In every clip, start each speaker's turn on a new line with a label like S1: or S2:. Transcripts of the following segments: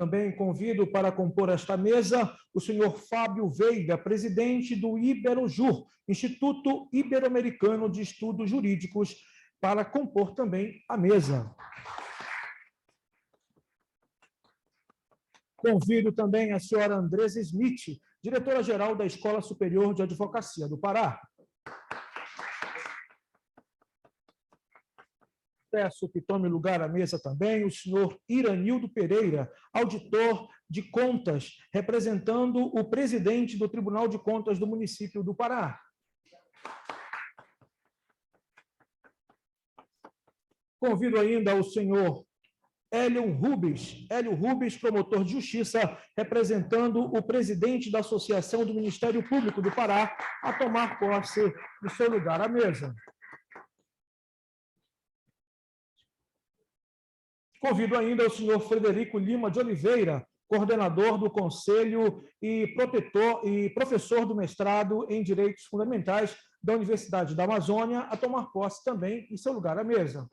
S1: Também convido para compor esta mesa o senhor Fábio Veiga, presidente do Iberojur, Instituto Ibero-Americano de Estudos Jurídicos, para compor também a mesa. Convido também a senhora Andresa Smith, diretora-geral da Escola Superior de Advocacia do Pará. Peço que tome lugar à mesa também o senhor Iranildo Pereira, auditor de contas, representando o presidente do Tribunal de Contas do município do Pará. Convido ainda o senhor Hélio Rubens, promotor de justiça, representando o presidente da Associação do Ministério Público do Pará, a tomar posse do seu lugar à mesa. Convido ainda o senhor Frederico Lima de Oliveira, coordenador do Conselho e professor do mestrado em Direitos Fundamentais da Universidade da Amazônia, a tomar posse também em seu lugar à mesa.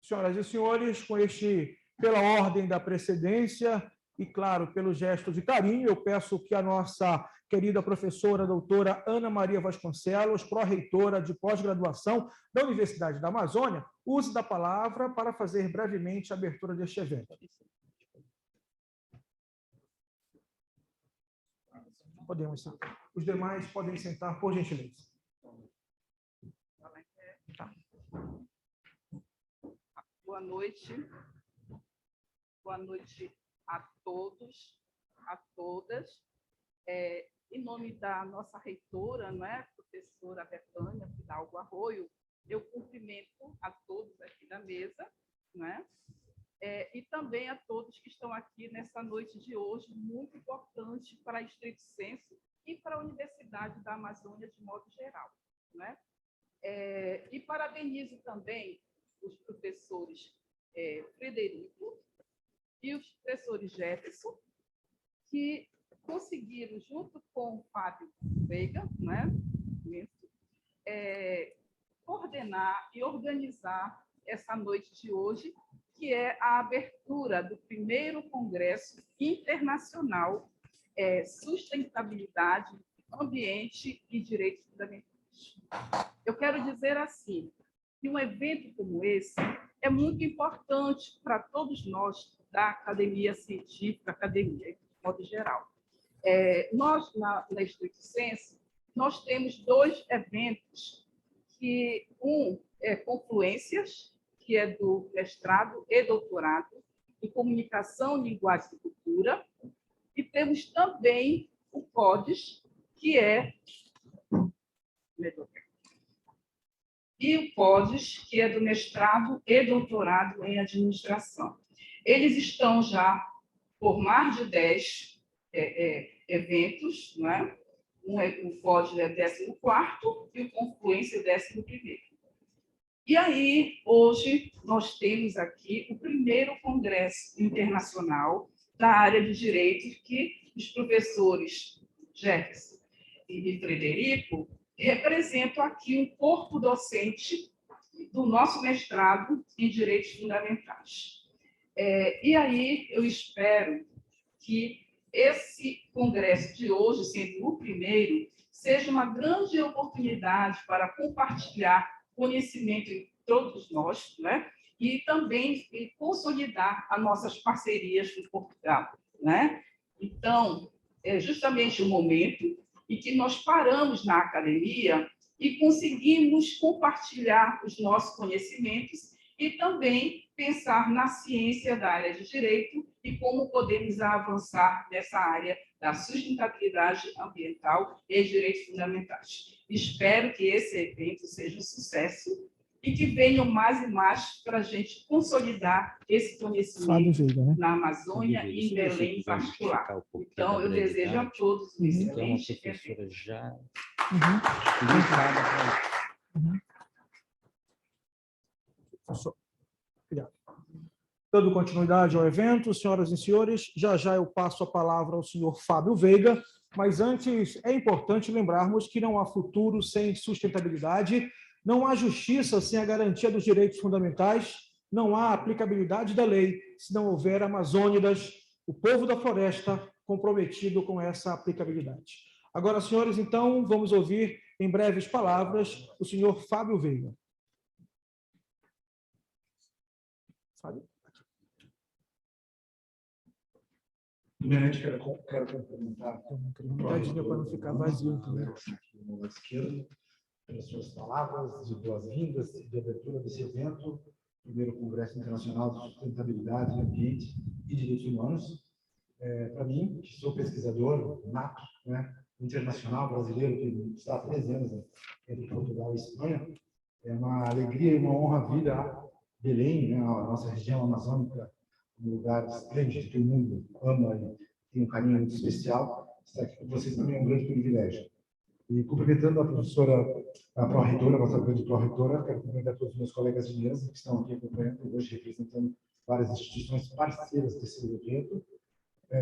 S1: Senhoras e senhores, pela ordem da precedência e, claro, pelo gesto de carinho, eu peço que a nossa querida professora doutora Ana Maria Vasconcelos, pró-reitora de pós-graduação da Universidade da Amazônia, use da palavra para fazer brevemente a abertura deste evento. Podemos sentar. Os demais podem sentar, por gentileza.
S2: Boa noite. Boa noite a todos, a todas. Em nome da nossa reitora, professora Betânia Fidalgo Arroio, eu cumprimento a todos aqui da mesa, e também a todos que estão aqui nessa noite de hoje, muito importante para a Estrito Senso e para a Universidade da Amazônia de modo geral. E parabenizo também os professores Frederico e os professores Jefferson, que conseguiram, junto com o Fábio Veiga, coordenar e organizar essa noite de hoje, que é a abertura do primeiro Congresso Internacional Sustentabilidade, Ambiente e Direitos Fundamentais. Eu quero dizer assim, que um evento como esse é muito importante para todos nós da academia científica, academia, de modo geral. Nós, na Estrito Senso, nós temos dois eventos, que um é Confluências, que é do mestrado e doutorado em Comunicação, Linguagem e Cultura, e temos também o CODES, que é do mestrado e doutorado em Administração. Eles estão já por mais de 10 eventos, o CODES é 14º e o Confluência é 11º. E aí, hoje, nós temos aqui o primeiro Congresso Internacional da área de Direito, que os professores Jefferson e Frederico representam aqui um corpo docente do nosso mestrado em Direitos Fundamentais. E aí, eu espero que esse congresso de hoje, sendo o primeiro, seja uma grande oportunidade para compartilhar conhecimento entre todos nós, e também consolidar as nossas parcerias com Portugal. Então, é justamente o momento em que nós paramos na academia e conseguimos compartilhar os nossos conhecimentos e também pensar na ciência da área de direito e como podemos avançar nessa área da sustentabilidade ambiental e direitos fundamentais. Espero que esse evento seja um sucesso e que venham mais e mais para a gente consolidar esse conhecimento na Amazônia e em Belém em particular. Então, eu desejo a todos um excelente evento.
S1: Dando continuidade ao evento, senhoras e senhores, já eu passo a palavra ao senhor Fábio Veiga, mas antes é importante lembrarmos que não há futuro sem sustentabilidade Não há justiça sem a garantia dos direitos fundamentais, não há aplicabilidade da lei se não houver amazônidas, o povo da floresta comprometido com essa aplicabilidade. Agora, senhores, então, vamos ouvir em breves palavras o senhor Fábio Veiga. Fábio?
S3: Primeiramente, quero cumprimentar
S1: para não ficar vazio.
S3: No esquerdo, pelas suas palavras de boas-vindas e de abertura desse evento, primeiro Congresso Internacional de Sustentabilidade, Ambiente e Direitos Humanos. Para mim, que sou pesquisador nato, né, internacional brasileiro, que está há 13 anos entre Portugal e Espanha, é uma alegria e uma honra vir a Belém, né, a nossa região amazônica, um lugar esplêndido que o mundo ama e tem um carinho muito especial. Estar aqui com vocês também é um grande privilégio. E cumprimentando a professora, a pró-reitora, a nossa grande pró-reitora, quero cumprimentar todos os meus colegas de mesa que estão aqui acompanhando, hoje representando várias instituições parceiras desse evento,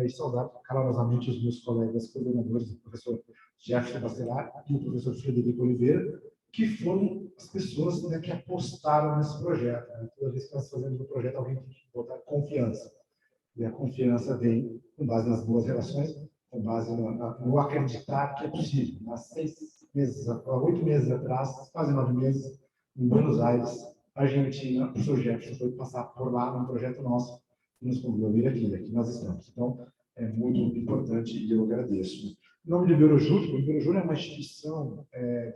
S3: e saudar calorosamente os meus colegas coordenadores, o professor Jefferson Bacelar e o professor Frederico Oliveira, que foram as pessoas, né, que apostaram nesse projeto. Né? Toda vez que nós fazemos um projeto, alguém tem que botar confiança. E a confiança vem com base nas boas relações, com base no acreditar que é possível. Há 8 meses atrás, quase 9 meses, em Buenos Aires, Argentina, o professor Jefferson foi passar por lá num projeto nosso e nos convidou a vir aqui. Aqui nós estamos. Então, é muito importante e eu agradeço. O nome do Iberojur, o Iberojur é uma instituição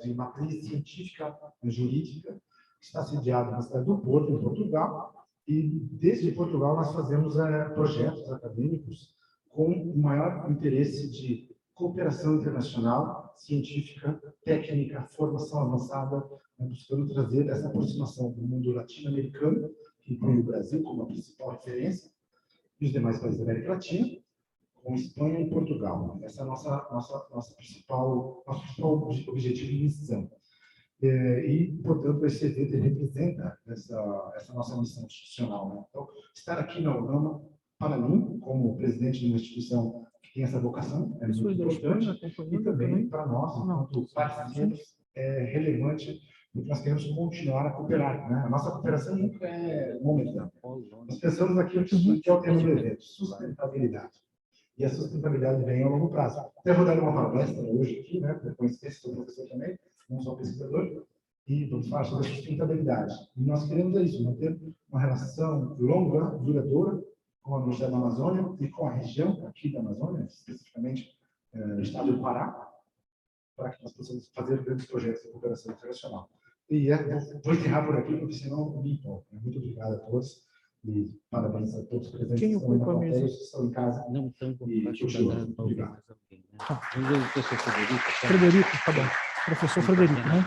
S3: de matriz científica jurídica, que está sediada na cidade do Porto, em Portugal, e desde Portugal nós fazemos projetos acadêmicos com o maior interesse de cooperação internacional, científica, técnica, formação avançada, buscando trazer essa aproximação do mundo latino-americano, que inclui o Brasil como a principal referência, e os demais países da América Latina, com Espanha e Portugal. Essa é nosso principal objetivo e missão. E, portanto, esse evento representa essa nossa missão institucional. Né? Então, estar aqui na UNAMA, para mim, como presidente de uma instituição que tem essa vocação, é muito importante, e também para nós, enquanto parceiros, é relevante, porque nós queremos continuar a cooperar. Né? A nossa cooperação nunca é momentânea. Nós pensamos naquilo que é o tema do evento, sustentabilidade. E a sustentabilidade vem a longo prazo. Até vou dar uma palestra hoje aqui, né, com coincidência, sou professor também, não sou pesquisador, e vamos falar sobre a sustentabilidade. E nós queremos isso, manter uma relação longa, duradoura, com a Universidade da Amazônia e com a região aqui da Amazônia, especificamente o estado do Pará, para que nós possamos fazer grandes projetos de cooperação internacional. E vou encerrar por aqui, porque senão me empolgo. Muito obrigado a todos. E parabéns a todos os presentes que estão na plateia, que estão em casa.
S4: Não estão com
S3: Obrigado.
S1: Frederico, tá bom. Professor Frederico, né?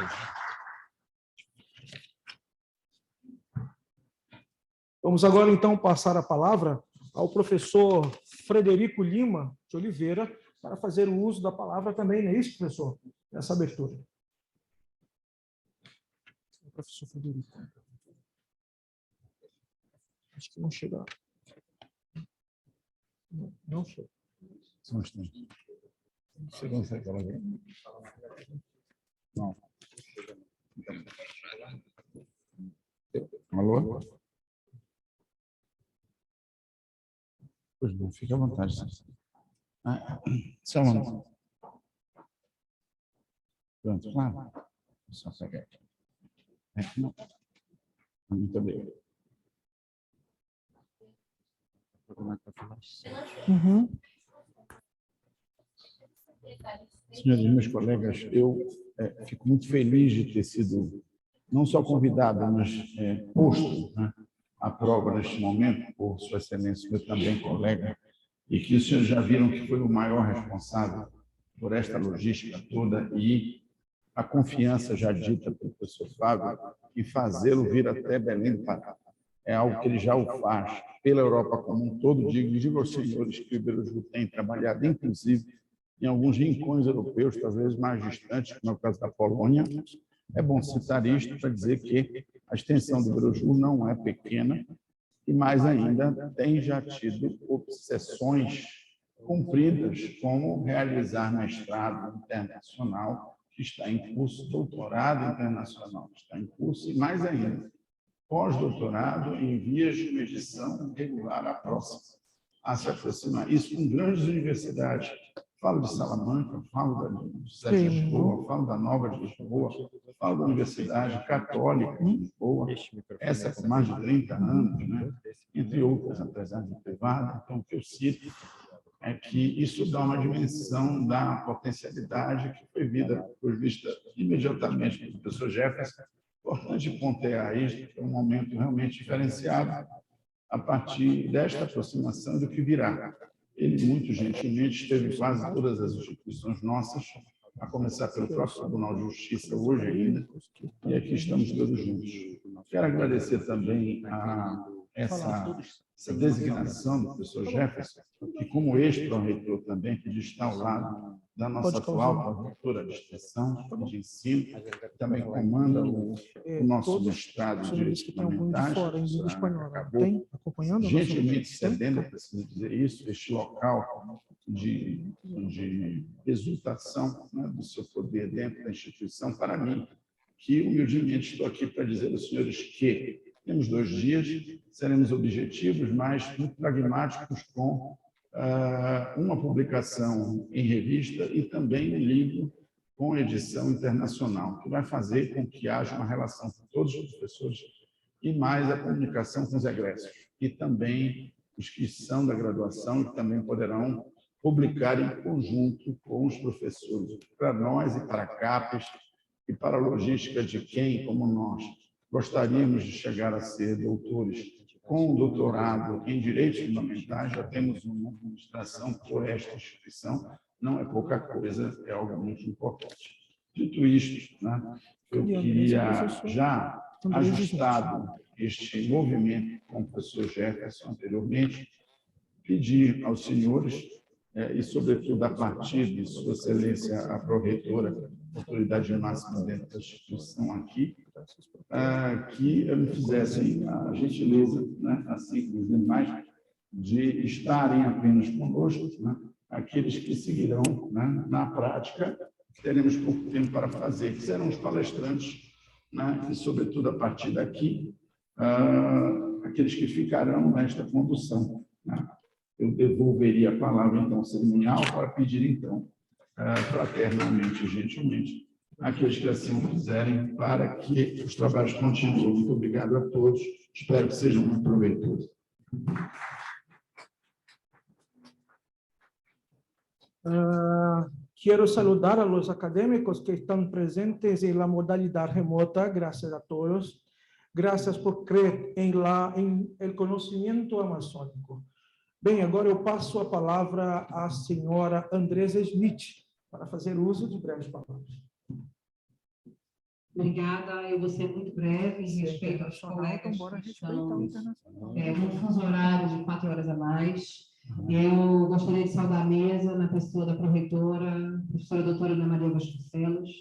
S1: Vamos agora, então, passar a palavra ao professor Frederico Lima de Oliveira para fazer o uso da palavra também, não é isso, professor? Nessa abertura. Professor Frederico. Acho que não chega. Não chega.
S3: Só um instante. Você consegue falar bem? Não. Alô? Pois não, fique à vontade. Só um. Pronto, claro. Só pegar aqui. Não. Muito obrigado.
S1: Uhum.
S3: Senhores, meus colegas, eu fico muito feliz de ter sido não só convidado, mas posto, né, à prova neste momento por Sua Excelência, meu também colega, e que os senhores já viram que foi o maior responsável por esta logística toda e a confiança já dita pelo professor Fábio em fazê-lo vir até Belém do Pará. É algo que ele já o faz pela Europa como um todo. Digo aos senhores que o Iberojur tem trabalhado, inclusive, em alguns rincões europeus, talvez mais distantes, como é o caso da Polônia. É bom citar isto para dizer que a extensão do Iberojur não é pequena e, mais ainda, tem já tido obsessões cumpridas, como realizar mestrado internacional
S4: que está em curso, doutorado internacional, que está em curso, e mais ainda, pós-doutorado em vias de uma edição regular à próxima, a se aproximar. Isso com grandes universidades. Falo de Salamanca, falo de Sete de Lisboa, falo da Nova de Lisboa, falo da Universidade Católica de Lisboa, essa com mais de 30 anos, né? Entre outras, apesar de privada. Então, o que eu cito é que isso dá uma dimensão da potencialidade que foi vista imediatamente pelo professor Jefferson. Importante pontuar isso, que é um momento realmente diferenciado a partir desta aproximação do que virá. Ele, muito gentilmente, esteve em quase todas as instituições nossas, a começar pelo próprio Tribunal de Justiça, hoje ainda, e aqui estamos todos juntos. Quero agradecer também a essa designação do professor Jefferson, que, como ex-pró-reitor também, que está ao lado da nossa atual pró-reitora de extensão e de ensino, também comanda o nosso mestrado de Direitos Fundamentais, acabou gentilmente cedendo, eu preciso dizer isso, este local de exultação, né, do seu poder dentro da instituição, para mim, que humildemente estou aqui para dizer aos senhores que temos 2 dias, seremos objetivos, mas muito pragmáticos, com uma publicação em revista e também um livro com edição internacional, que vai fazer com que haja uma relação com todos os professores e mais a comunicação com os egressos, e também os que são da graduação e também poderão publicar em conjunto com os professores, para nós e para a CAPES e para a logística de quem, como nós, gostaríamos de chegar a ser doutores com doutorado em Direitos Fundamentais. Já temos uma administração por esta instituição, não é pouca coisa, é algo muito importante. Dito isto, né, eu queria, já ajustado este movimento com o professor Jefferson anteriormente, pedir aos senhores, e sobretudo a partir de Sua Excelência, a pró-reitora, autoridade máxima dentro da instituição aqui, que me fizessem a gentileza, né, assim como os demais, de estarem apenas conosco, né, aqueles que seguirão, né, na prática, teremos pouco tempo para fazer, que serão os palestrantes, né, e, sobretudo, a partir daqui, aqueles que ficarão nesta condução, né. Eu devolveria a palavra, então, ao cerimonial, para pedir, então, fraternamente e gentilmente, aqueles que assim quiserem, para que os trabalhos continuem. Muito obrigado a todos. Espero que sejam muito proveitosos.
S1: Quiero saludar a los académicos que están presentes en la modalidad remota. Gracias a todos. Gracias por creer en el conocimiento amazônico. Bem, agora eu passo a palavra à senhora Andresa Smith, para fazer uso de breves palavras.
S5: Obrigada, eu vou ser muito breve em respeito aos colegas que estão no fuso horário de 4 horas a mais. Eu gostaria de saudar a mesa na pessoa da pró-reitora, professora doutora Ana Maria Vasconcelos,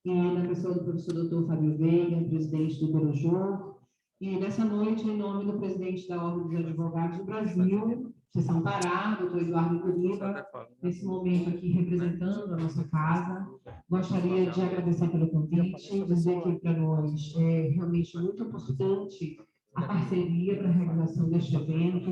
S5: e na pessoa do professor doutor Fábio Veiga, presidente do Berojô, e nessa noite, em nome do presidente da Ordem dos Advogados do Brasil, Seção Pará, doutor Eduardo Curiba, nesse momento aqui representando a nossa casa, gostaria de agradecer pelo convite, dizer que para nós é realmente muito importante a parceria para a realização deste evento.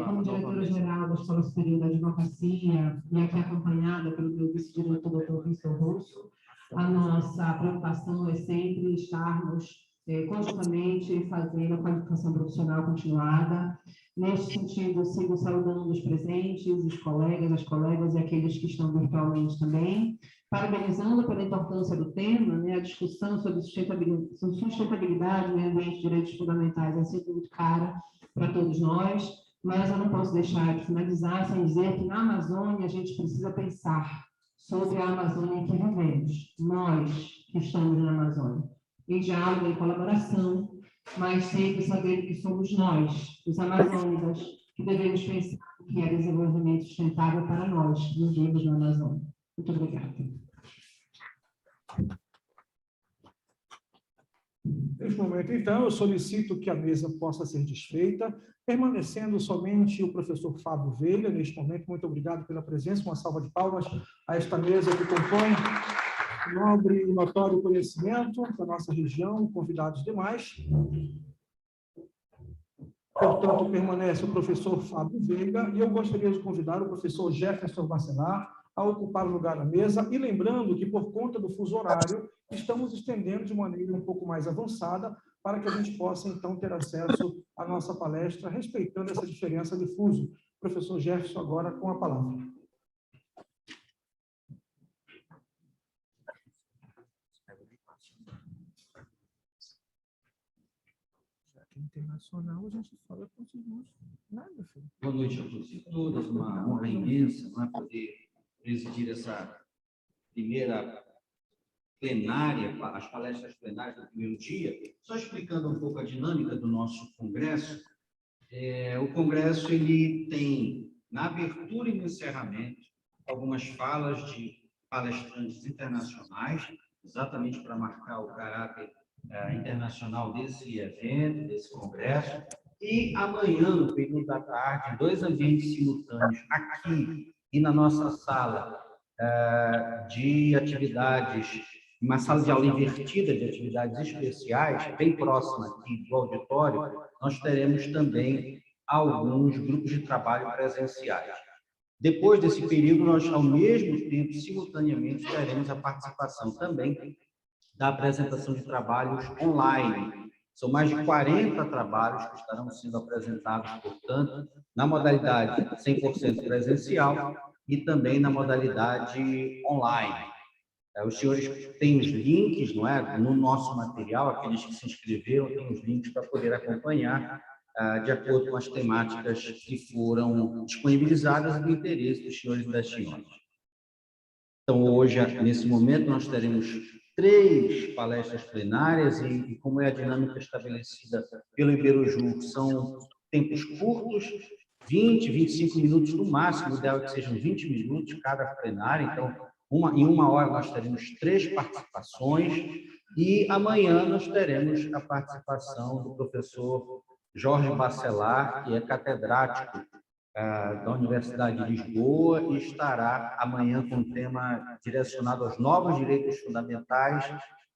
S5: Como diretora-geral da Escola Superior da Advocacia, e aqui acompanhada pelo meu vice-diretor, doutor Vitor Russo, a nossa preocupação é sempre estarmos conjuntamente fazendo a qualificação profissional continuada. Neste sentido, sigo saudando os presentes, os colegas, as colegas e aqueles que estão virtualmente também, parabenizando pela importância do tema, né, a discussão sobre sustentabilidade, meio ambiente e direitos fundamentais é sempre muito cara para todos nós, mas eu não posso deixar de finalizar sem dizer que na Amazônia a gente precisa pensar sobre a Amazônia em que vivemos, nós que estamos na Amazônia, em diálogo e colaboração, mas sempre sabendo que somos nós, os amazônicos, que devemos pensar o que é desenvolvimento sustentável para nós, que vivemos na Amazônia. Muito obrigada.
S1: Neste momento, então, eu solicito que a mesa possa ser desfeita, permanecendo somente o professor Fábio Veiga. Neste momento, muito obrigado pela presença, uma salva de palmas a esta mesa que compõe nobre e notório conhecimento da nossa região, convidados demais. Portanto, permanece o professor Fábio Veiga, e eu gostaria de convidar o professor Jefferson Bacelar a ocupar o lugar na mesa, e lembrando que, por conta do fuso horário, estamos estendendo de maneira um pouco mais avançada, para que a gente possa, então, ter acesso à nossa palestra, respeitando essa diferença de fuso. Professor Jefferson, agora com a palavra. Internacional, a gente fala com os irmãos. Nada, filho.
S6: Boa noite a todos e todas, uma honra imensa, não é, poder presidir essa primeira plenária, as palestras plenárias do primeiro dia. Só explicando um pouco a dinâmica do nosso congresso. O congresso ele tem, na abertura e no encerramento, algumas falas de palestrantes internacionais, exatamente para marcar o caráter internacional desse evento, desse congresso, e amanhã, no período da tarde, 2 ambientes simultâneos, aqui e na nossa sala de atividades, uma sala de aula invertida de atividades especiais, bem próxima aqui do auditório, nós teremos também alguns grupos de trabalho presenciais. Depois desse período, nós, ao mesmo tempo, simultaneamente, teremos a participação também da apresentação de trabalhos online. São mais de 40 trabalhos que estarão sendo apresentados, portanto, na modalidade 100% presencial e também na modalidade online. Os senhores têm os links, não é, no nosso material, aqueles que se inscreveram têm os links para poder acompanhar de acordo com as temáticas que foram disponibilizadas e do interesse dos senhores e das senhoras. Então, hoje, nesse momento, nós teremos 3 palestras plenárias e como é a dinâmica estabelecida pelo Iberojur, são tempos curtos, 20, 25 minutos no máximo, o ideal é que sejam 20 minutos cada plenária, então, em 1 hora nós teremos 3 participações e amanhã nós teremos a participação do professor Jorge Bacelar, que é catedrático da Universidade de Lisboa e estará amanhã com um tema direcionado aos novos direitos fundamentais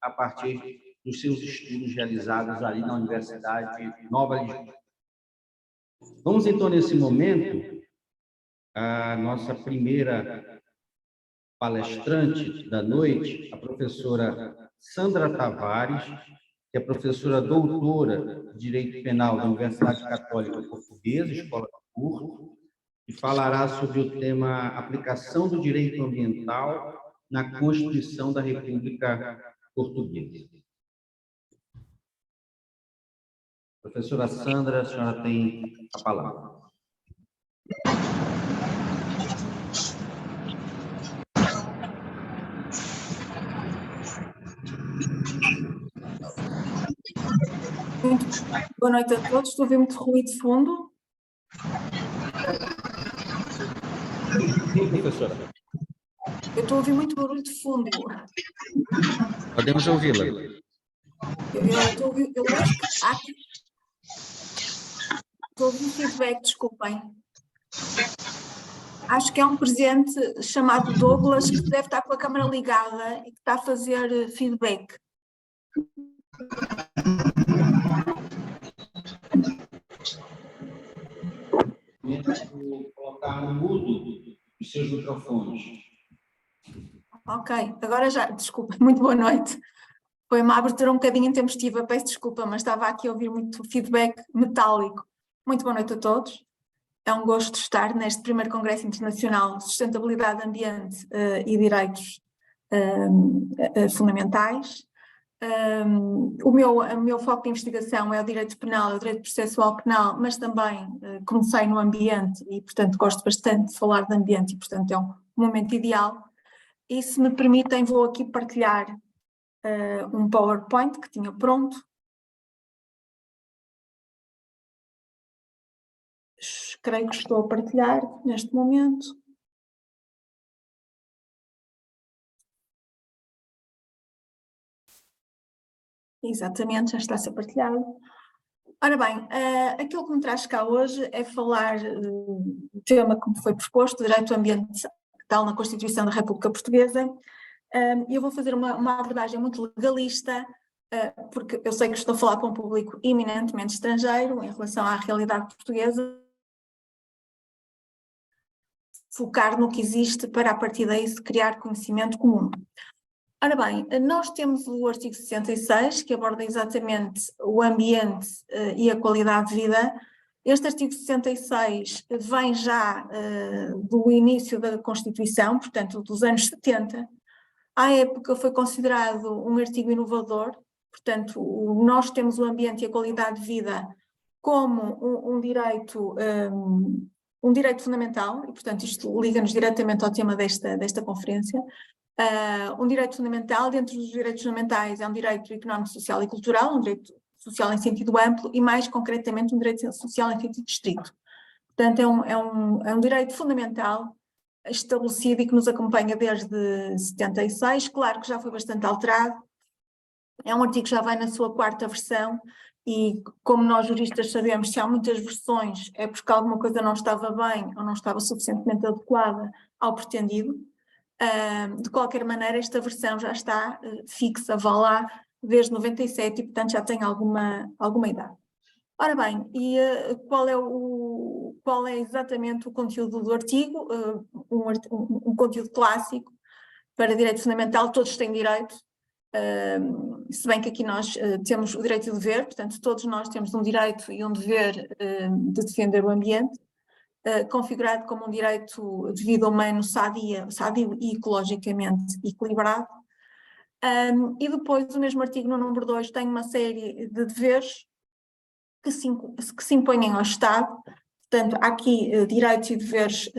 S6: a partir dos seus estudos realizados ali na Universidade Nova Lisboa. Vamos, então, nesse momento, a nossa primeira palestrante da noite, a professora Sandra Tavares, que é professora doutora de Direito Penal da Universidade Católica Portuguesa, Escola do Porto, e falará sobre o tema aplicação do direito ambiental na Constituição da República Portuguesa. Professora Sandra, a senhora tem a palavra.
S7: Boa noite a todos. Estou a ouvir muito ruído de fundo.
S6: Sim, professora.
S7: Eu estou a ouvir muito barulho de fundo.
S6: Podemos ouvi-la.
S7: Eu acho que estou a ouvir feedback, desculpem. Acho que é um presente chamado Douglas que deve estar com a câmara ligada e que está a fazer feedback.
S6: Vou colocar no mudo os seus microfones.
S7: Ok, agora já, desculpa, muito boa noite. Foi uma abertura um bocadinho intempestiva, peço desculpa, mas estava aqui a ouvir muito feedback metálico. Muito boa noite a todos. É um gosto estar neste primeiro Congresso Internacional de Sustentabilidade, Ambiente e Direitos Fundamentais. O meu foco de investigação é o direito penal, é o direito processual penal, mas também comecei no ambiente e, portanto, gosto bastante de falar de ambiente e, portanto, é um momento ideal. E, se me permitem, vou aqui partilhar um PowerPoint que tinha pronto. Creio que estou a partilhar neste momento. Exatamente, já está a ser partilhado. Ora bem, aquilo que me traz cá hoje é falar do tema que me foi proposto, direito ambiental na Constituição da República Portuguesa, Eu vou fazer uma abordagem muito legalista, porque eu sei que estou a falar para um público eminentemente estrangeiro em relação à realidade portuguesa, focar no que existe para a partir daí se criar conhecimento comum. Ora bem, nós temos o artigo 66, que aborda exatamente o ambiente e a qualidade de vida. Este artigo 66 vem já do início da Constituição, portanto dos anos 70. À época foi considerado um artigo inovador, portanto nós temos o ambiente e a qualidade de vida como um direito fundamental, e portanto isto liga-nos diretamente ao tema desta conferência. Um direito fundamental, dentro dos direitos fundamentais é um direito económico, social e cultural, um direito social em sentido amplo e mais concretamente um direito social em sentido estrito. Portanto é um direito fundamental estabelecido e que nos acompanha desde 76, claro que já foi bastante alterado, é um artigo que já vai na sua 4ª versão e como nós juristas sabemos, se há muitas versões é porque alguma coisa não estava bem ou não estava suficientemente adequada ao pretendido. De qualquer maneira, esta versão já está fixa, vá lá, desde 97 e, portanto, já tem alguma idade. Ora bem, e qual é exatamente o conteúdo do artigo? Um conteúdo clássico para direito fundamental, todos têm direito, se bem que aqui nós temos o direito e o dever, portanto, todos nós temos um direito e um dever de defender o ambiente, configurado como um direito de vida humano sadio e ecologicamente equilibrado. E depois o mesmo artigo no número 2 tem uma série de deveres que se impõem ao Estado, portanto há aqui direitos e deveres,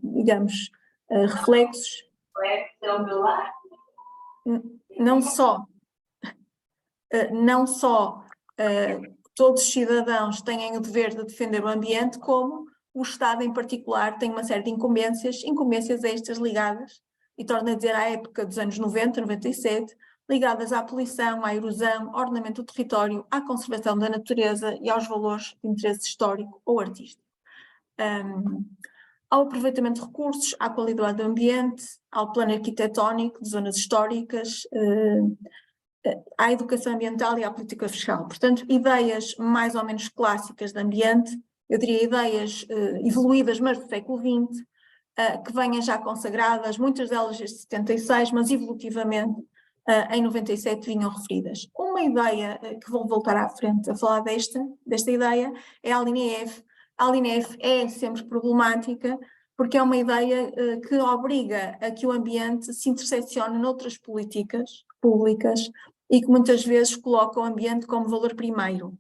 S7: digamos, reflexos. Não só todos os cidadãos têm o dever de defender o ambiente, como o Estado em particular tem uma série de incumbências estas ligadas, e torno a dizer à época dos anos 90, 97, ligadas à poluição, à erosão, ao ordenamento do território, à conservação da natureza e aos valores de interesse histórico ou artístico. Ao aproveitamento de recursos, à qualidade do ambiente, ao plano arquitetónico de zonas históricas, à educação ambiental e à política fiscal. Portanto, ideias mais ou menos clássicas de ambiente, eu diria ideias evoluídas, mas do século XX, que venham já consagradas, muitas delas desde 76, mas evolutivamente em 97 vinham referidas. Uma ideia que vou voltar à frente a falar desta ideia é a linha F. A linha F é sempre problemática porque é uma ideia que obriga a que o ambiente se interseccione noutras políticas públicas e que muitas vezes coloca o ambiente como valor primeiro.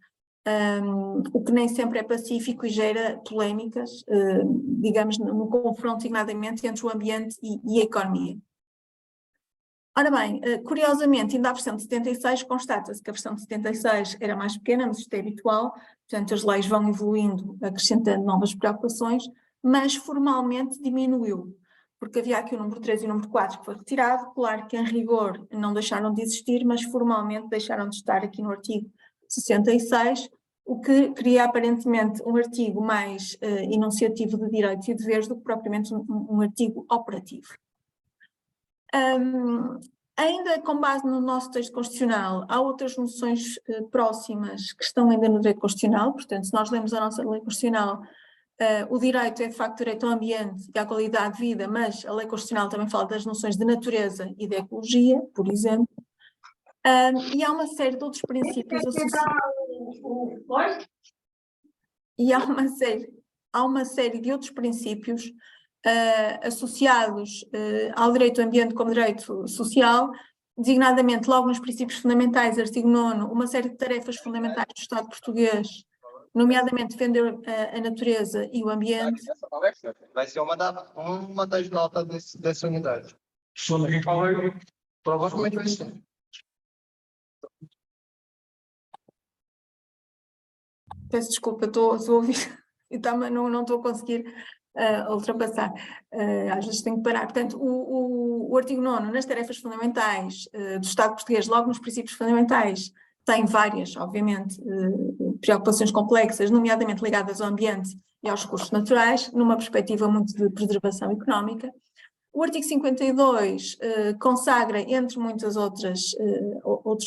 S7: O que nem sempre é pacífico e gera polémicas, digamos, no confronto, designadamente, entre o ambiente e a economia. Ora bem, curiosamente, ainda a versão de 76 constata-se que a versão de 76 era mais pequena, mas isto é habitual, portanto as leis vão evoluindo, acrescentando novas preocupações, mas formalmente diminuiu, porque havia aqui o número 3 e o número 4 que foi retirado, claro que em rigor não deixaram de existir, mas formalmente deixaram de estar aqui no artigo 66, o que cria aparentemente um artigo mais enunciativo de direitos e deveres do que propriamente um artigo operativo. Ainda com base no nosso texto constitucional, há outras noções próximas que estão ainda no direito constitucional, portanto, se nós lemos a nossa lei constitucional, o direito é de facto direito ao ambiente e à qualidade de vida, mas a lei constitucional também fala das noções de natureza e de ecologia, por exemplo, e há uma série de outros princípios associados. E há uma série de outros princípios associados ao direito ao ambiente como direito social, designadamente logo nos princípios fundamentais, artigo 9º, uma série de tarefas fundamentais do Estado português, nomeadamente defender a natureza e o ambiente.
S8: Vai ser uma das notas dessa unidade. Provavelmente vai ser.
S7: Peço desculpa, estou a ouvir e não estou a conseguir ultrapassar. Às vezes tenho que parar. Portanto, o artigo 9º, nas tarefas fundamentais do Estado português, logo nos princípios fundamentais, tem várias, obviamente, preocupações complexas, nomeadamente ligadas ao ambiente e aos recursos naturais, numa perspectiva muito de preservação económica. O artigo 52 consagra, entre muitas outros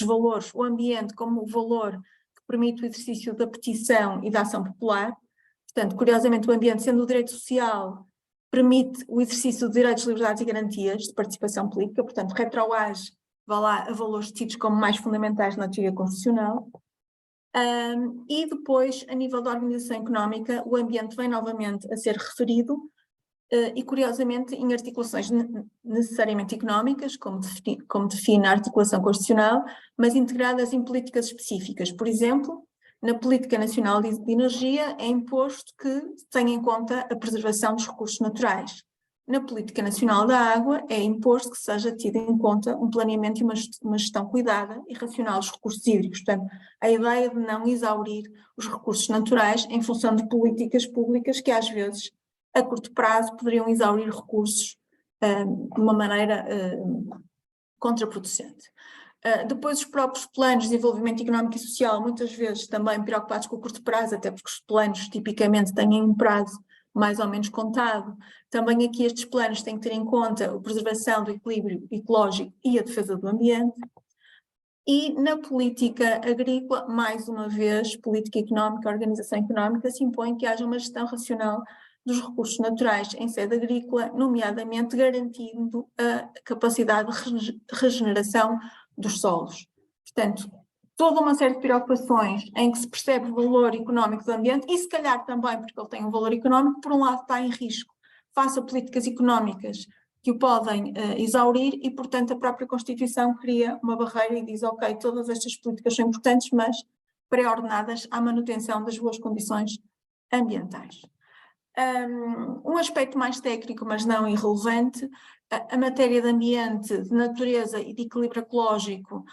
S7: valores, o ambiente como valor que permite o exercício da petição e da ação popular. Portanto, curiosamente, o ambiente, sendo o direito social, permite o exercício de direitos, liberdades e garantias de participação política, portanto, retroage a valores tidos como mais fundamentais na teoria constitucional. E depois, a nível da organização económica, o ambiente vem novamente a ser referido, e curiosamente em articulações necessariamente económicas, como define a articulação constitucional, mas integradas em políticas específicas. Por exemplo, na Política Nacional de Energia é imposto que tenha em conta a preservação dos recursos naturais. Na Política Nacional da Água é imposto que seja tido em conta um planeamento e uma gestão cuidada e racional dos recursos hídricos. Portanto, a ideia de não exaurir os recursos naturais em função de políticas públicas que às vezes, a curto prazo, poderiam exaurir recursos de uma maneira contraproducente. Depois, os próprios planos de desenvolvimento económico e social, muitas vezes também preocupados com o curto prazo, até porque os planos tipicamente têm um prazo mais ou menos contado. Também aqui estes planos têm que ter em conta a preservação do equilíbrio ecológico e a defesa do ambiente. E na política agrícola, mais uma vez, política económica, organização económica, se impõe que haja uma gestão racional dos recursos naturais em sede agrícola, nomeadamente garantindo a capacidade de regeneração dos solos. Portanto, toda uma série de preocupações em que se percebe o valor económico do ambiente e, se calhar também, porque ele tem um valor económico, por um lado está em risco face a políticas económicas que o podem exaurir e, portanto, a própria Constituição cria uma barreira e diz, ok, todas estas políticas são importantes, mas pré-ordenadas à manutenção das boas condições ambientais. Um aspecto mais técnico, mas não irrelevante, a matéria de ambiente, de natureza e de equilíbrio ecológico,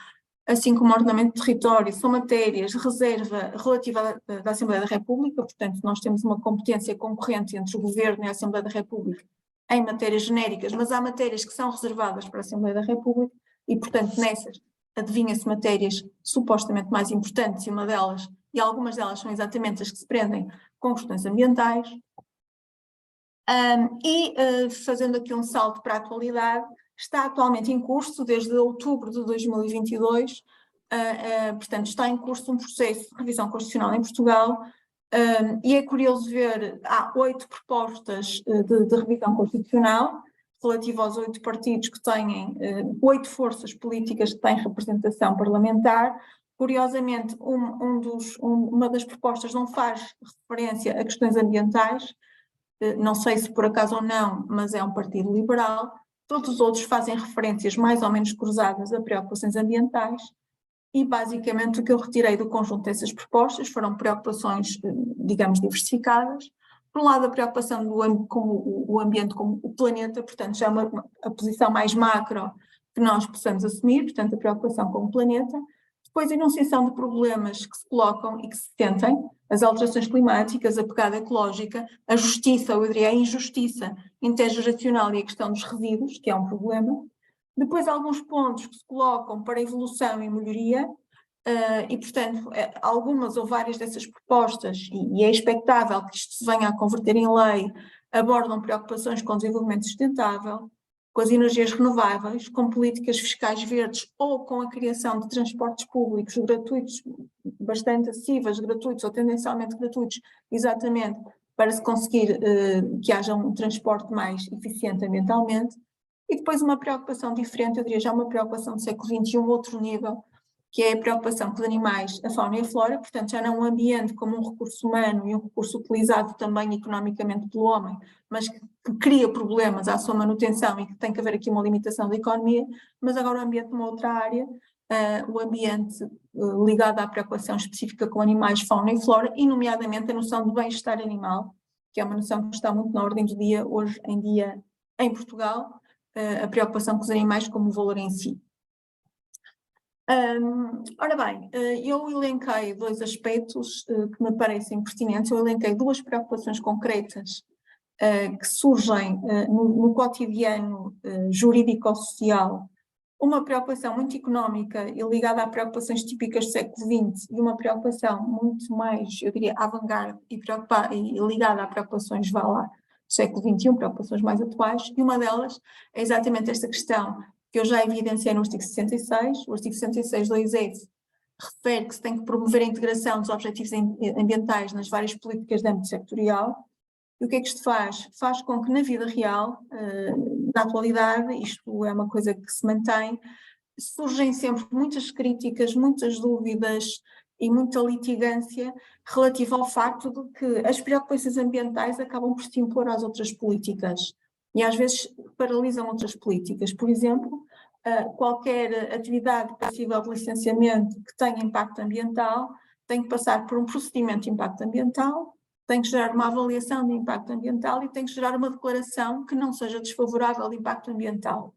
S7: assim como o ordenamento do território, são matérias de reserva relativa da Assembleia da República, portanto nós temos uma competência concorrente entre o Governo e a Assembleia da República em matérias genéricas, mas há matérias que são reservadas para a Assembleia da República e, portanto, nessas adivinha-se matérias supostamente mais importantes e algumas delas são exatamente as que se prendem com questões ambientais. Fazendo aqui um salto para a atualidade, está atualmente em curso, desde outubro de 2022, portanto está em curso um processo de revisão constitucional em Portugal, e é curioso ver, há 8 propostas de revisão constitucional, relativo aos 8 partidos que têm, 8 forças políticas que têm representação parlamentar. Curiosamente, uma das propostas não faz referência a questões ambientais, não sei se por acaso ou não, mas é um partido liberal. Todos os outros fazem referências mais ou menos cruzadas a preocupações ambientais e basicamente o que eu retirei do conjunto dessas propostas foram preocupações, digamos, diversificadas. Por um lado, a preocupação com o ambiente como o planeta, portanto já a posição mais macro que nós possamos assumir, portanto a preocupação com o planeta. Depois a enunciação de problemas que se colocam e que se sentem, as alterações climáticas, a pegada ecológica, a justiça, eu diria a injustiça intergeracional e a questão dos resíduos, que é um problema. Depois alguns pontos que se colocam para evolução e melhoria, e portanto algumas ou várias dessas propostas, e é expectável que isto se venha a converter em lei, abordam preocupações com o desenvolvimento sustentável, com as energias renováveis, com políticas fiscais verdes ou com a criação de transportes públicos gratuitos, bastante acessíveis, gratuitos ou tendencialmente gratuitos, exatamente para se conseguir que haja um transporte mais eficiente ambientalmente. E depois uma preocupação diferente, eu diria já uma preocupação do século XXI, outro nível, que é a preocupação com os animais, a fauna e a flora, portanto já não o ambiente como um recurso humano e um recurso utilizado também economicamente pelo homem, mas que cria problemas à sua manutenção e que tem que haver aqui uma limitação da economia, mas agora o ambiente numa outra área, o ambiente ligado à preocupação específica com animais, fauna e flora, e nomeadamente a noção de bem-estar animal, que é uma noção que está muito na ordem do dia, hoje em dia em Portugal, a preocupação com os animais como valor em si. Ora bem, eu elenquei 2 aspectos que me parecem pertinentes, eu elenquei 2 preocupações concretas que surgem no cotidiano jurídico-social, uma preocupação muito económica e ligada a preocupações típicas do século XX e uma preocupação muito mais, eu diria, avant-garde e ligada a preocupações, vá lá, século XXI, preocupações mais atuais, e uma delas é exatamente esta questão que eu já evidenciei no artigo 66, o artigo 66 2F refere que se tem que promover a integração dos objetivos ambientais nas várias políticas de âmbito sectorial. E o que é que isto faz? Faz com que na vida real, na atualidade, isto é uma coisa que se mantém, surgem sempre muitas críticas, muitas dúvidas e muita litigância relativa ao facto de que as preocupações ambientais acabam por se impor às outras políticas e às vezes paralisam outras políticas. Por exemplo, qualquer atividade passível de licenciamento que tenha impacto ambiental tem que passar por um procedimento de impacto ambiental, tem que gerar uma avaliação de impacto ambiental e tem que gerar uma declaração que não seja desfavorável ao impacto ambiental.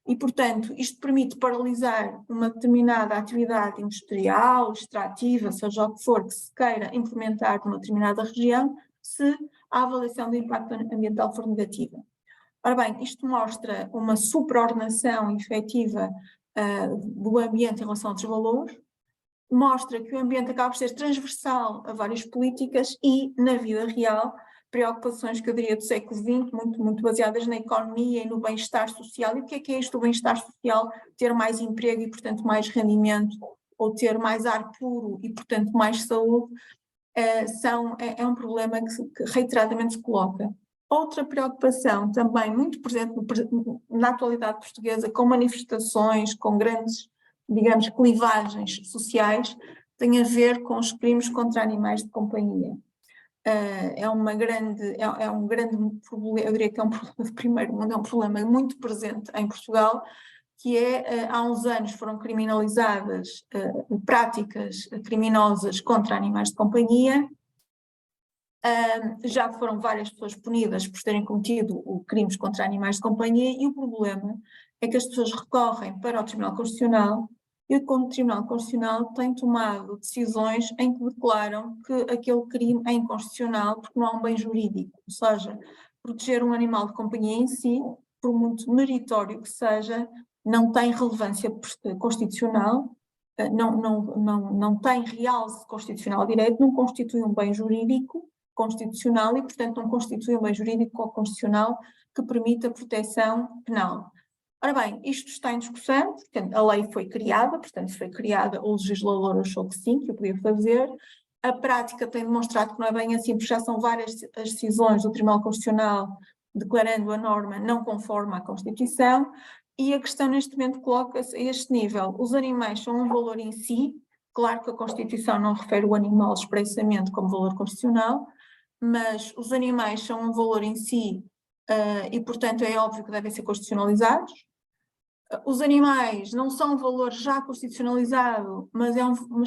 S7: E, portanto, isto permite paralisar uma determinada atividade industrial, extrativa, seja o que for, que se queira implementar numa determinada região, se a avaliação de impacto ambiental for negativa. Ora bem, isto mostra uma supraordenação efetiva do ambiente em relação a outros valores, mostra que o ambiente acaba por ser transversal a várias políticas e, na vida real, preocupações que eu diria do século XX, muito baseadas na economia e no bem-estar social. E o que é isto do bem-estar social? Ter mais emprego e, portanto, mais rendimento, ou ter mais ar puro e, portanto, mais saúde, é um problema que reiteradamente se coloca. Outra preocupação também muito presente na atualidade portuguesa, com manifestações, com grandes, digamos, clivagens sociais, tem a ver com os crimes contra animais de companhia. É um grande problema, eu diria que é um problema de primeiro mundo, é um problema muito presente em Portugal, que há uns anos foram criminalizadas práticas criminosas contra animais de companhia. Já foram várias pessoas punidas por terem cometido crimes contra animais de companhia, e o problema é que as pessoas recorrem para o Tribunal Constitucional e o Tribunal Constitucional tem tomado decisões em que declaram que aquele crime é inconstitucional porque não há um bem jurídico, ou seja, proteger um animal de companhia em si, por muito meritório que seja, não tem relevância constitucional, não tem realce constitucional direito, não constitui um bem jurídico constitucional e, portanto, não constitui um bem jurídico ou constitucional que permita proteção penal. Ora bem, isto está em discussão, portanto, a lei foi criada, o legislador achou que sim, que o podia fazer. A prática tem demonstrado que não é bem assim, porque já são várias as decisões do Tribunal Constitucional declarando a norma não conforme à Constituição, e a questão neste momento coloca-se a este nível. Os animais são um valor em si, claro que a Constituição não refere o animal expressamente como valor constitucional, mas os animais são um valor em si e, portanto, é óbvio que devem ser constitucionalizados. Os animais não são um valor já constitucionalizado, mas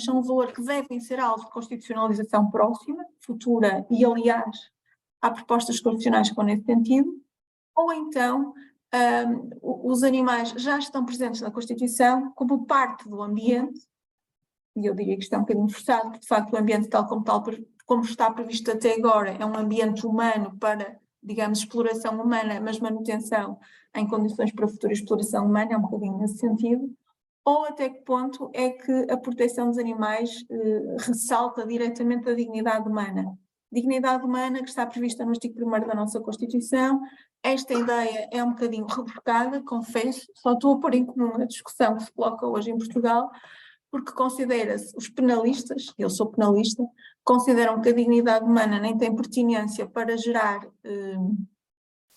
S7: são um valor que devem ser alvo de constitucionalização próxima, futura, e aliás, há propostas constitucionais que vão nesse sentido. Ou então, os animais já estão presentes na Constituição como parte do ambiente, e eu diria que isto é um bocadinho forçado, porque de facto o ambiente tal, como está previsto até agora, é um ambiente humano para, digamos, exploração humana, mas manutenção em condições para futura exploração humana, é um bocadinho nesse sentido. Ou até que ponto é que a proteção dos animais ressalta diretamente a dignidade humana. Dignidade humana que está prevista no artigo 1º da nossa Constituição. Esta ideia é um bocadinho rebuscada, confesso, só estou a pôr em comum a discussão que se coloca hoje em Portugal, porque considera-se, os penalistas, eu sou penalista, consideram que a dignidade humana nem tem pertinência para gerar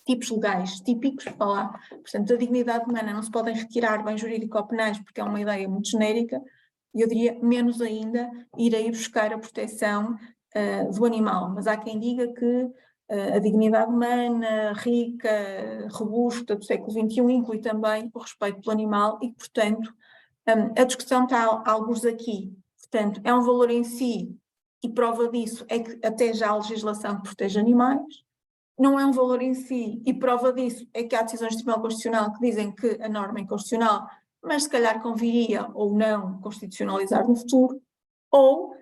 S7: tipos legais típicos, portanto a dignidade humana não se podem retirar bem jurídico ou penais porque é uma ideia muito genérica, e eu diria menos ainda ir aí buscar a proteção do animal, mas há quem diga que a dignidade humana, rica, robusta do século XXI inclui também o respeito pelo animal e, portanto, a discussão está alguns aqui. Portanto, é um valor em si e prova disso é que até já há legislação que protege animais. Não é um valor em si e prova disso é que há decisões do Tribunal Constitucional que dizem que a norma é inconstitucional, mas se calhar conviria ou não constitucionalizar no futuro. Ou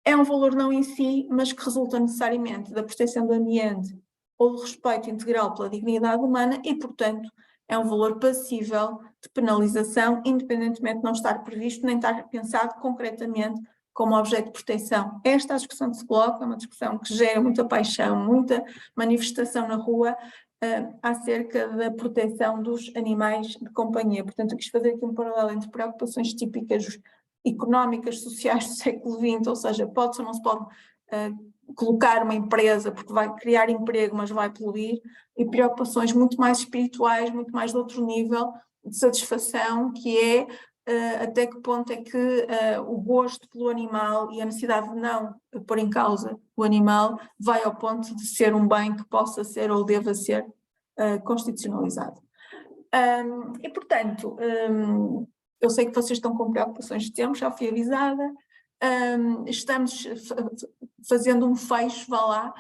S7: é um valor não em si, mas que resulta necessariamente da proteção do ambiente ou do respeito integral pela dignidade humana e, portanto, é um valor passível de penalização, independentemente de não estar previsto nem estar pensado concretamente como objeto de proteção. Esta é a discussão que se coloca, é uma discussão que gera muita paixão, muita manifestação na rua acerca da proteção dos animais de companhia. Portanto, eu quis fazer aqui um paralelo entre preocupações típicas económicas, sociais do século XX, ou seja, pode-se ou não se pode colocar uma empresa porque vai criar emprego, mas vai poluir, e preocupações muito mais espirituais, muito mais de outro nível de satisfação, que é até que ponto é que o gosto pelo animal e a necessidade de não pôr em causa o animal vai ao ponto de ser um bem que possa ser ou deva ser constitucionalizado. E, portanto, eu sei que vocês estão com preocupações de tempo, já fui avisada, estamos fazendo um fecho, vá lá,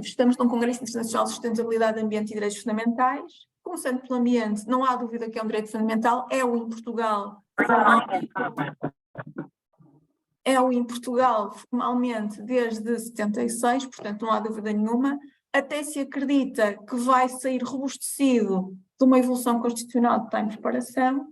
S7: estamos num Congresso Internacional de Sustentabilidade, Ambiente e Direitos Fundamentais. Começando pelo ambiente, não há dúvida que é um direito fundamental, é o em Portugal formalmente desde 76, portanto não há dúvida nenhuma, até se acredita que vai sair robustecido de uma evolução constitucional que está em preparação.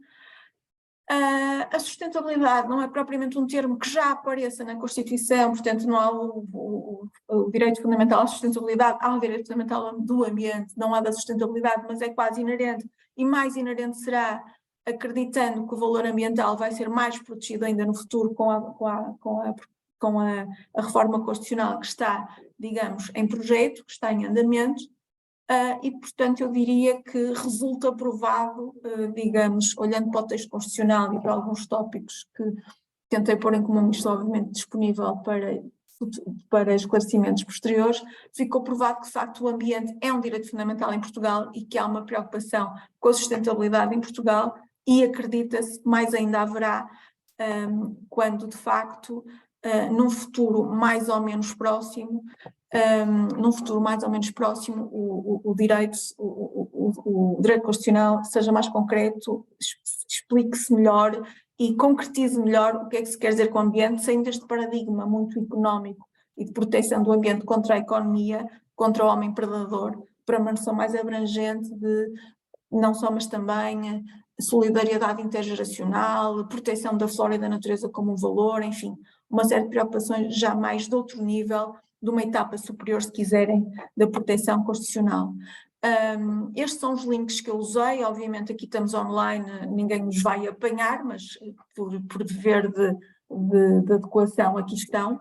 S7: A sustentabilidade não é propriamente um termo que já apareça na Constituição, portanto não há o direito fundamental à sustentabilidade, há o direito fundamental do ambiente, não há da sustentabilidade, mas é quase inerente, e mais inerente será acreditando que o valor ambiental vai ser mais protegido ainda no futuro com a reforma constitucional que está, digamos, em projeto, que está em andamento. E, portanto, eu diria que resulta provado, digamos, olhando para o texto constitucional e para alguns tópicos que tentei pôr em comum, isto obviamente disponível para esclarecimentos posteriores, ficou provado que, de facto, o ambiente é um direito fundamental em Portugal e que há uma preocupação com a sustentabilidade em Portugal, e acredita-se que mais ainda haverá quando, de facto, num futuro mais ou menos próximo, o direito constitucional seja mais concreto, explique-se melhor e concretize melhor o que é que se quer dizer com o ambiente, saindo deste paradigma muito económico e de proteção do ambiente contra a economia, contra o homem predador, para uma noção mais abrangente de não só, mas também solidariedade intergeracional, proteção da flora e da natureza como um valor, enfim, uma série de preocupações já mais de outro nível, de uma etapa superior, se quiserem, da proteção constitucional. Estes são os links que eu usei, obviamente aqui estamos online, ninguém nos vai apanhar, mas por dever de adequação aqui estão.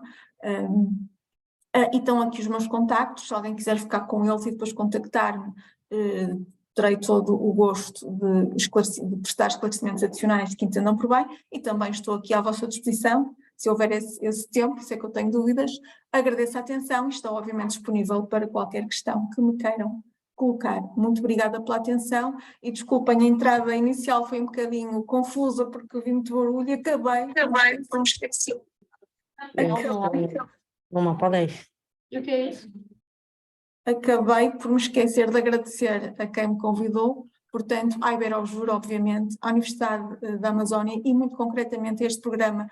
S7: E estão aqui os meus contactos, se alguém quiser ficar com eles e depois contactar-me, terei todo o gosto de prestar esclarecimentos adicionais que entendam por bem, e também estou aqui à vossa disposição, se houver esse tempo, se é que eu tenho dúvidas. Agradeço a atenção e estou obviamente disponível para qualquer questão que me queiram colocar. Muito obrigada pela atenção e desculpem, a entrada inicial foi um bocadinho confusa porque vi muito barulho e acabei por me esquecer.
S9: Uma palestra.
S7: O que é isso? Acabei por me esquecer de agradecer a quem me convidou, portanto, à Iberovjur, obviamente, à Universidade da Amazónia e, muito concretamente, a este programa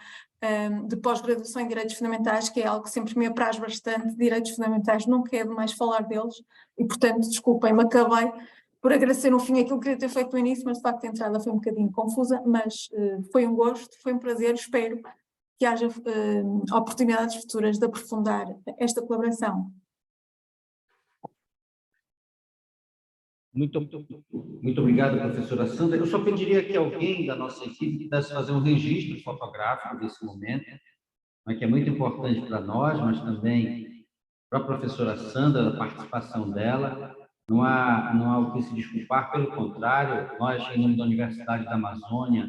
S7: de pós-graduação em Direitos Fundamentais, que é algo que sempre me apraz bastante. Direitos Fundamentais, nunca é demais falar deles e, portanto, desculpem-me, acabei por agradecer no fim aquilo que queria ter feito no início, mas de facto a entrada foi um bocadinho confusa, mas foi um gosto, foi um prazer, espero que haja oportunidades futuras de aprofundar esta colaboração.
S6: Muito obrigado, professora Sandra. Eu só pediria que alguém da nossa equipe pudesse fazer um registro fotográfico desse momento, que é muito importante para nós, mas também para a professora Sandra, a participação dela. Não há o que se desculpar, pelo contrário, nós, em nome da Universidade da Amazônia,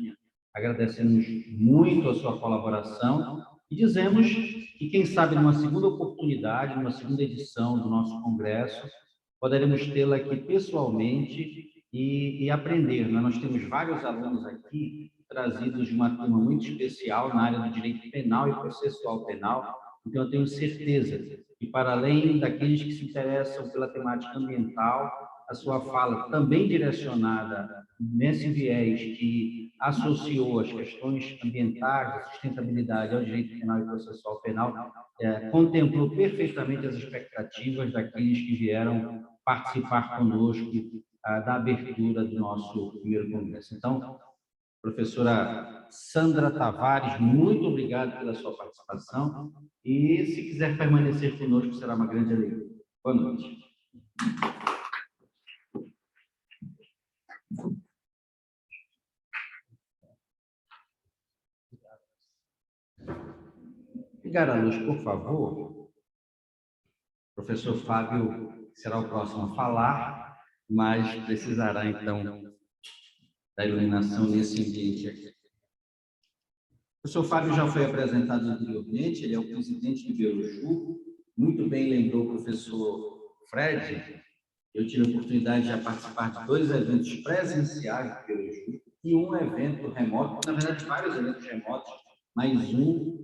S6: agradecemos muito a sua colaboração e dizemos que, quem sabe, numa segunda oportunidade, numa segunda edição do nosso congresso, poderemos tê-la aqui pessoalmente e aprender. Nós temos vários alunos aqui trazidos de uma turma muito especial na área do direito penal e processual penal, então eu tenho certeza que, para além daqueles que se interessam pela temática ambiental, a sua fala também direcionada nesse viés que associou as questões ambientais, a sustentabilidade ao direito penal e processual penal, contemplou perfeitamente as expectativas daqueles que vieram participar conosco da abertura do nosso primeiro congresso. Então, Professora Sandra Tavares, muito obrigado pela sua participação. E, se quiser permanecer conosco, será uma grande alegria. Boa noite. Ligar a luz, por favor. O professor Fábio será o próximo a falar, mas precisará, então, da iluminação nesse ambiente aqui. O professor Fábio já foi apresentado anteriormente, ele é o presidente do Iberoju. Muito bem lembrou o professor Fred. Eu tive a oportunidade de participar de 2 eventos presenciais do Iberoju e um evento remoto, na verdade, vários eventos remotos, mas um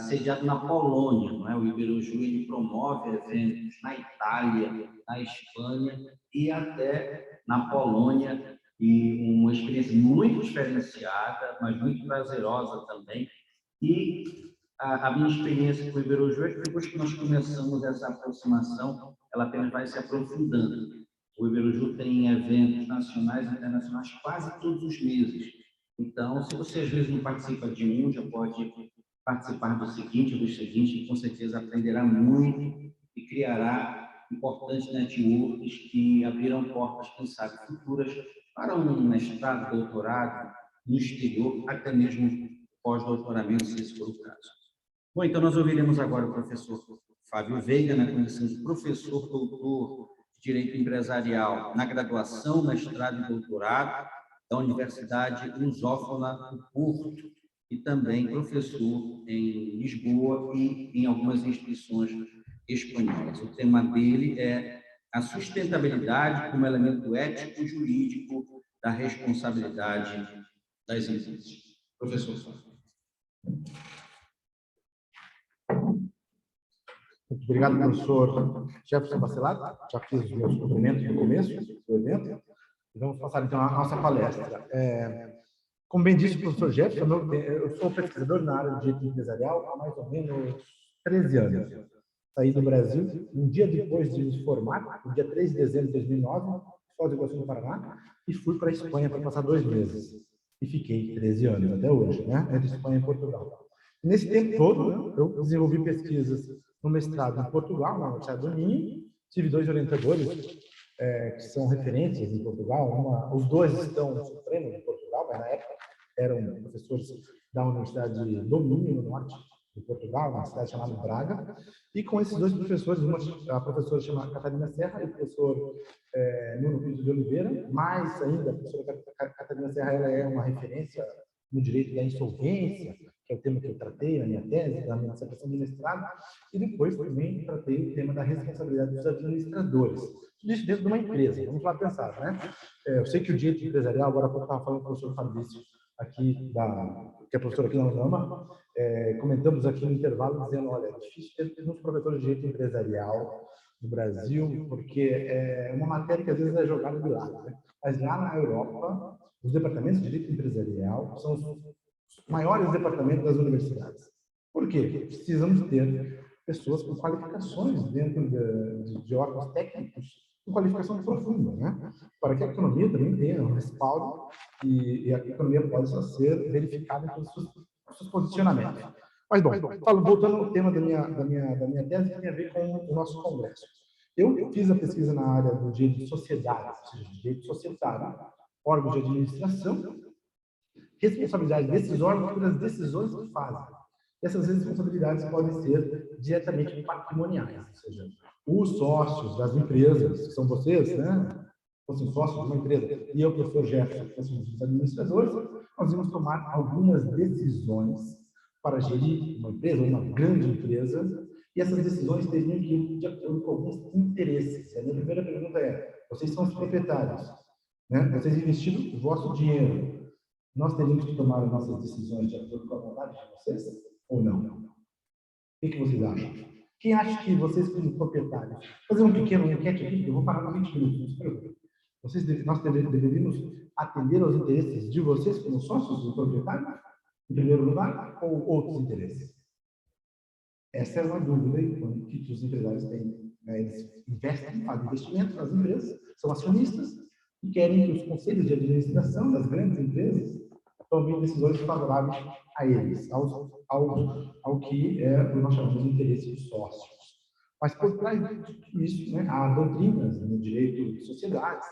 S6: sediado na Polônia, não é? O Iberoju, ele promove eventos na Itália, na Espanha e até na Polônia, e uma experiência muito diferenciada, mas muito prazerosa também. E a minha experiência com o Iberoju é que depois que nós começamos essa aproximação, ela apenas vai se aprofundando. O Iberoju tem eventos nacionais e internacionais quase todos os meses. Então, se você às vezes não participa de um, já pode participar do seguinte, dos seguintes, e com certeza aprenderá muito e criará importantes networks que abrirão portas, quem sabe, futuras para um mestrado, doutorado, no exterior, até mesmo pós-doutoramento, se esse for o caso. Bom, então nós ouviremos agora o professor Fábio Veiga, na condição de professor doutor de Direito Empresarial na graduação, mestrado e doutorado da Universidade Lusófona do Porto, e também professor em Lisboa e em algumas instituições espanholas. O tema dele é a sustentabilidade como elemento ético e jurídico da responsabilidade das empresas. Professor.
S3: Muito obrigado, professor Jefferson Bacelar. Já fiz os meus cumprimentos no começo do evento. E vamos passar, então, a nossa palestra. Como bem disse o professor Jefferson, eu sou pesquisador na área de direito empresarial há mais ou menos 13 anos. Saí do Brasil, um dia depois de me formar, no dia 3 de dezembro de 2009, Foz do Iguaçu, no Paraná, e fui para a Espanha para passar 2 meses. E fiquei 13 anos, até hoje, né? Entre Espanha e Portugal. E nesse tempo todo, eu desenvolvi pesquisas no mestrado em Portugal, na Universidade do Minho. Tive 2 orientadores que são referências em Portugal. Os 2 estão no Supremo em Portugal, mas na época eram professores da Universidade do Minho, no norte de Portugal, uma cidade chamada Braga. E com esses 2 professores, a professora chamada Catarina Serra e o professor Nuno Pinto de Oliveira, mais ainda, a professora Catarina Serra, ela é uma referência no direito da insolvência, que é o tema que eu tratei na minha tese, na minha dissertação de mestrado, e depois também tratei o tema da responsabilidade dos administradores. Tudo isso dentro de uma empresa, vamos lá pensar, né? Eu sei que o direito empresarial, agora há pouco estava falando com o professor Fabrício, aqui que é professor aqui na UNAMA, comentamos aqui no intervalo dizendo, olha, é difícil ter uns professores de direito empresarial no Brasil, porque é uma matéria que às vezes é jogada de lado, né? Mas lá na Europa, os departamentos de direito empresarial são os maiores departamentos das universidades. Por quê? Precisamos ter pessoas com qualificações dentro de órgãos técnicos, com qualificação profunda, né? Para que a economia também tenha um respaldo e a economia possa ser verificada em todos os seus posicionamentos. Mas, bom, voltando ao tema da minha tese, que tem a ver com o nosso congresso. Eu fiz a pesquisa na área do direito de sociedade, ou seja, direito societário, órgãos de administração, responsabilidade desses órgãos pelas decisões que fazem. E essas responsabilidades podem ser diretamente patrimoniais, ou seja, os sócios das empresas, que são vocês, né? Fossem sócios de uma empresa, e eu, professor Jefferson, que fossem os administradores, nós íamos tomar algumas decisões para gerir uma empresa, uma grande empresa, e essas decisões teriam que ir de acordo com alguns interesses. A minha primeira pergunta é, vocês são os proprietários, né? Vocês investiram o vosso dinheiro. Nós teríamos que tomar as nossas decisões de acordo com a vontade de vocês ou não? O que vocês acham? Quem acha que vocês, como proprietários, fazer um pequeno enquete aqui, eu vou parar com 20 minutos, não se preocupe. Nós deveríamos atender aos interesses de vocês como sócios do proprietário, em primeiro lugar, ou outros interesses? Essa é uma dúvida que os empresários têm. Eles investem, fazem investimentos nas empresas, são acionistas, e querem que os conselhos de administração das grandes empresas tomem decisões favoráveis a eles, ao que nós chamamos de interesse de sócios. Mas por trás de tudo isso, né, há doutrinas no direito de sociedades,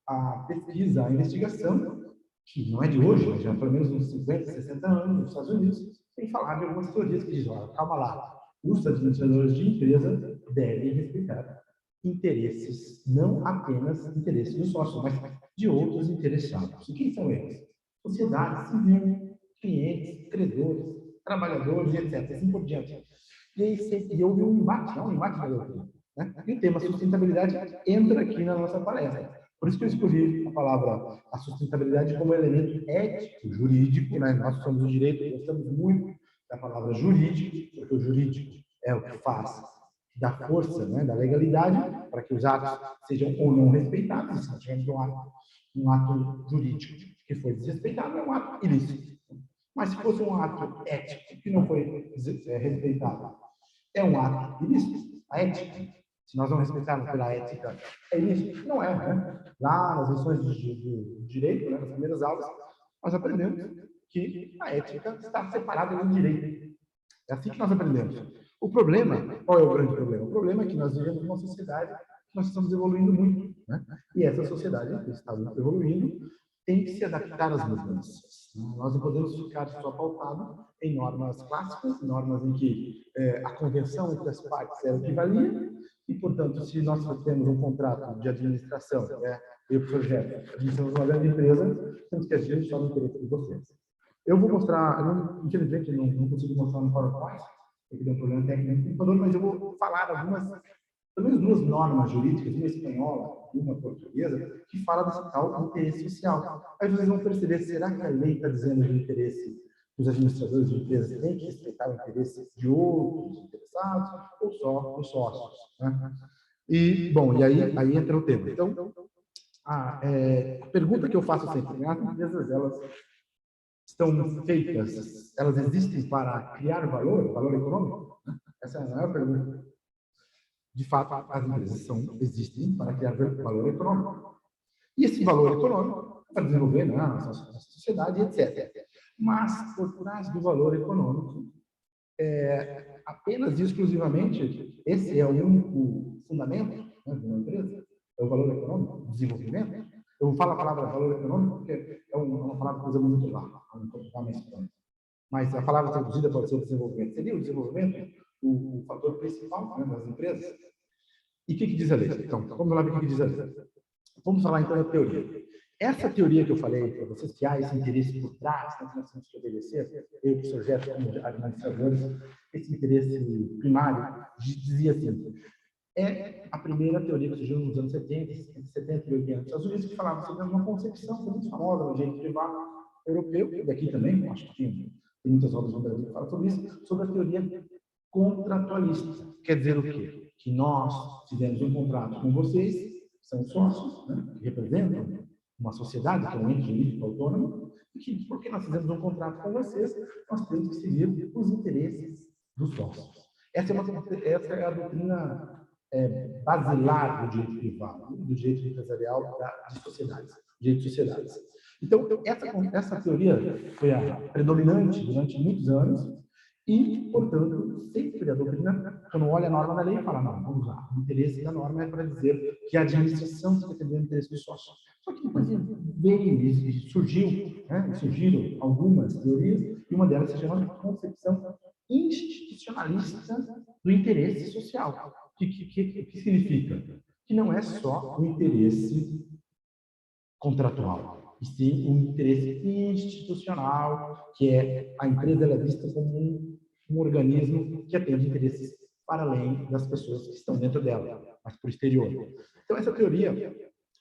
S3: a pesquisa, a investigação, que não é de hoje, mas já há pelo menos uns 50, 60 anos nos Estados Unidos, tem falado de algumas teorias que dizem, olha, calma lá, os administradores de empresa devem respeitar interesses, não apenas interesses dos sócios, mas de outros interessados. E quem são eles? Sociedade civil, clientes, credores, trabalhadores, etc. Assim por diante. E houve um embate da doutrina. Né? E o tema sustentabilidade entra aqui na nossa palestra. Por isso que eu escolhi a palavra a sustentabilidade como elemento ético, jurídico. Né? Nós somos do direito, gostamos muito da palavra jurídico, porque o jurídico é o que faz, da força, né, da legalidade, para que os atos sejam ou não respeitados. Se nós tivermos um ato jurídico que foi desrespeitado, é um ato ilícito. Mas se fosse um ato ético que não foi respeitado, é um ato ilícito. A ética, se nós não respeitarmos pela ética, é ilícito? Não é, né? Lá nas lições de direito, né, nas primeiras aulas, nós aprendemos que a ética está separada do direito. É assim que nós aprendemos. O problema, qual é o grande problema? O problema é que nós vivemos numa sociedade que nós estamos evoluindo muito, né? E essa sociedade que está evoluindo tem que se adaptar às mudanças. Nós não podemos ficar só pautado em normas clássicas, normas em que a convenção entre as partes é o que valia, e, portanto, se nós temos um contrato de administração, né, eu, professor Jefferson, administramos uma grande empresa, temos que agir só no interesse de vocês. Eu vou mostrar, infelizmente, não consigo mostrar no PowerPoint, porque tem um problema técnico no computador, mas eu vou falar pelo menos duas normas jurídicas, uma espanhola e uma portuguesa, que falam desse tal interesse social. Aí vocês vão perceber, será que a lei está dizendo do interesse dos administradores de empresas têm que respeitar o interesse de outros interessados ou só os sócios? Né? E, bom, e aí entra o tema. Então, a pergunta que eu faço sempre, as empresas, elas estão feitas, elas existem para criar valor econômico? Essa é a maior pergunta. De fato, as empresas existem para criar valor econômico. E esse valor econômico para desenvolver, né, a nossa sociedade, etc. Mas, por trás do valor econômico, apenas e exclusivamente, esse é o único fundamento, né, de uma empresa, é o valor econômico, o desenvolvimento. Eu falo a palavra valor econômico porque é uma palavra que usa muito lá, mas a palavra traduzida pode ser o desenvolvimento. Seria o desenvolvimento o fator principal, né, das empresas? E o que diz a lei? Então, vamos lá ver o que diz a lei. Vamos falar então da teoria. Essa teoria que eu falei para vocês, que há esse interesse por trás, né, que nós temos que obedecer, eu e o professor Jefferson, como administradores, esse interesse primário, dizia assim, é a primeira teoria que surgiu nos anos 70 e 80 nos Estados Unidos, que falava sobre uma concepção muito famosa no direito privado europeu, e daqui também, acho que tem muitas obras no Brasil que falam sobre isso, sobre a teoria contratualista. Quer dizer o quê? Que nós fizemos um contrato com vocês, são sócios, né, que representam uma sociedade, que é um ente jurídico autônomo, e que, porque nós fizemos um contrato com vocês, nós temos que seguir os interesses dos sócios. Essa é a doutrina basilar do direito privado, do direito empresarial de sociedades, direito de sociedades. Então, essa teoria foi a predominante durante muitos anos e, portanto, sempre a doutrina, quando olha a norma da lei, fala, não, vamos lá, o interesse da norma é para dizer que a administração está defendendo o interesse do sócio. Só que depois veio e surgiram algumas teorias, e uma delas se chama concepção institucionalista do interesse social. O que significa? Que não é só o interesse contratual, e sim um interesse institucional, que a empresa ela é vista como um organismo que atende interesses para além das pessoas que estão dentro dela, mas para o exterior. Então, essa teoria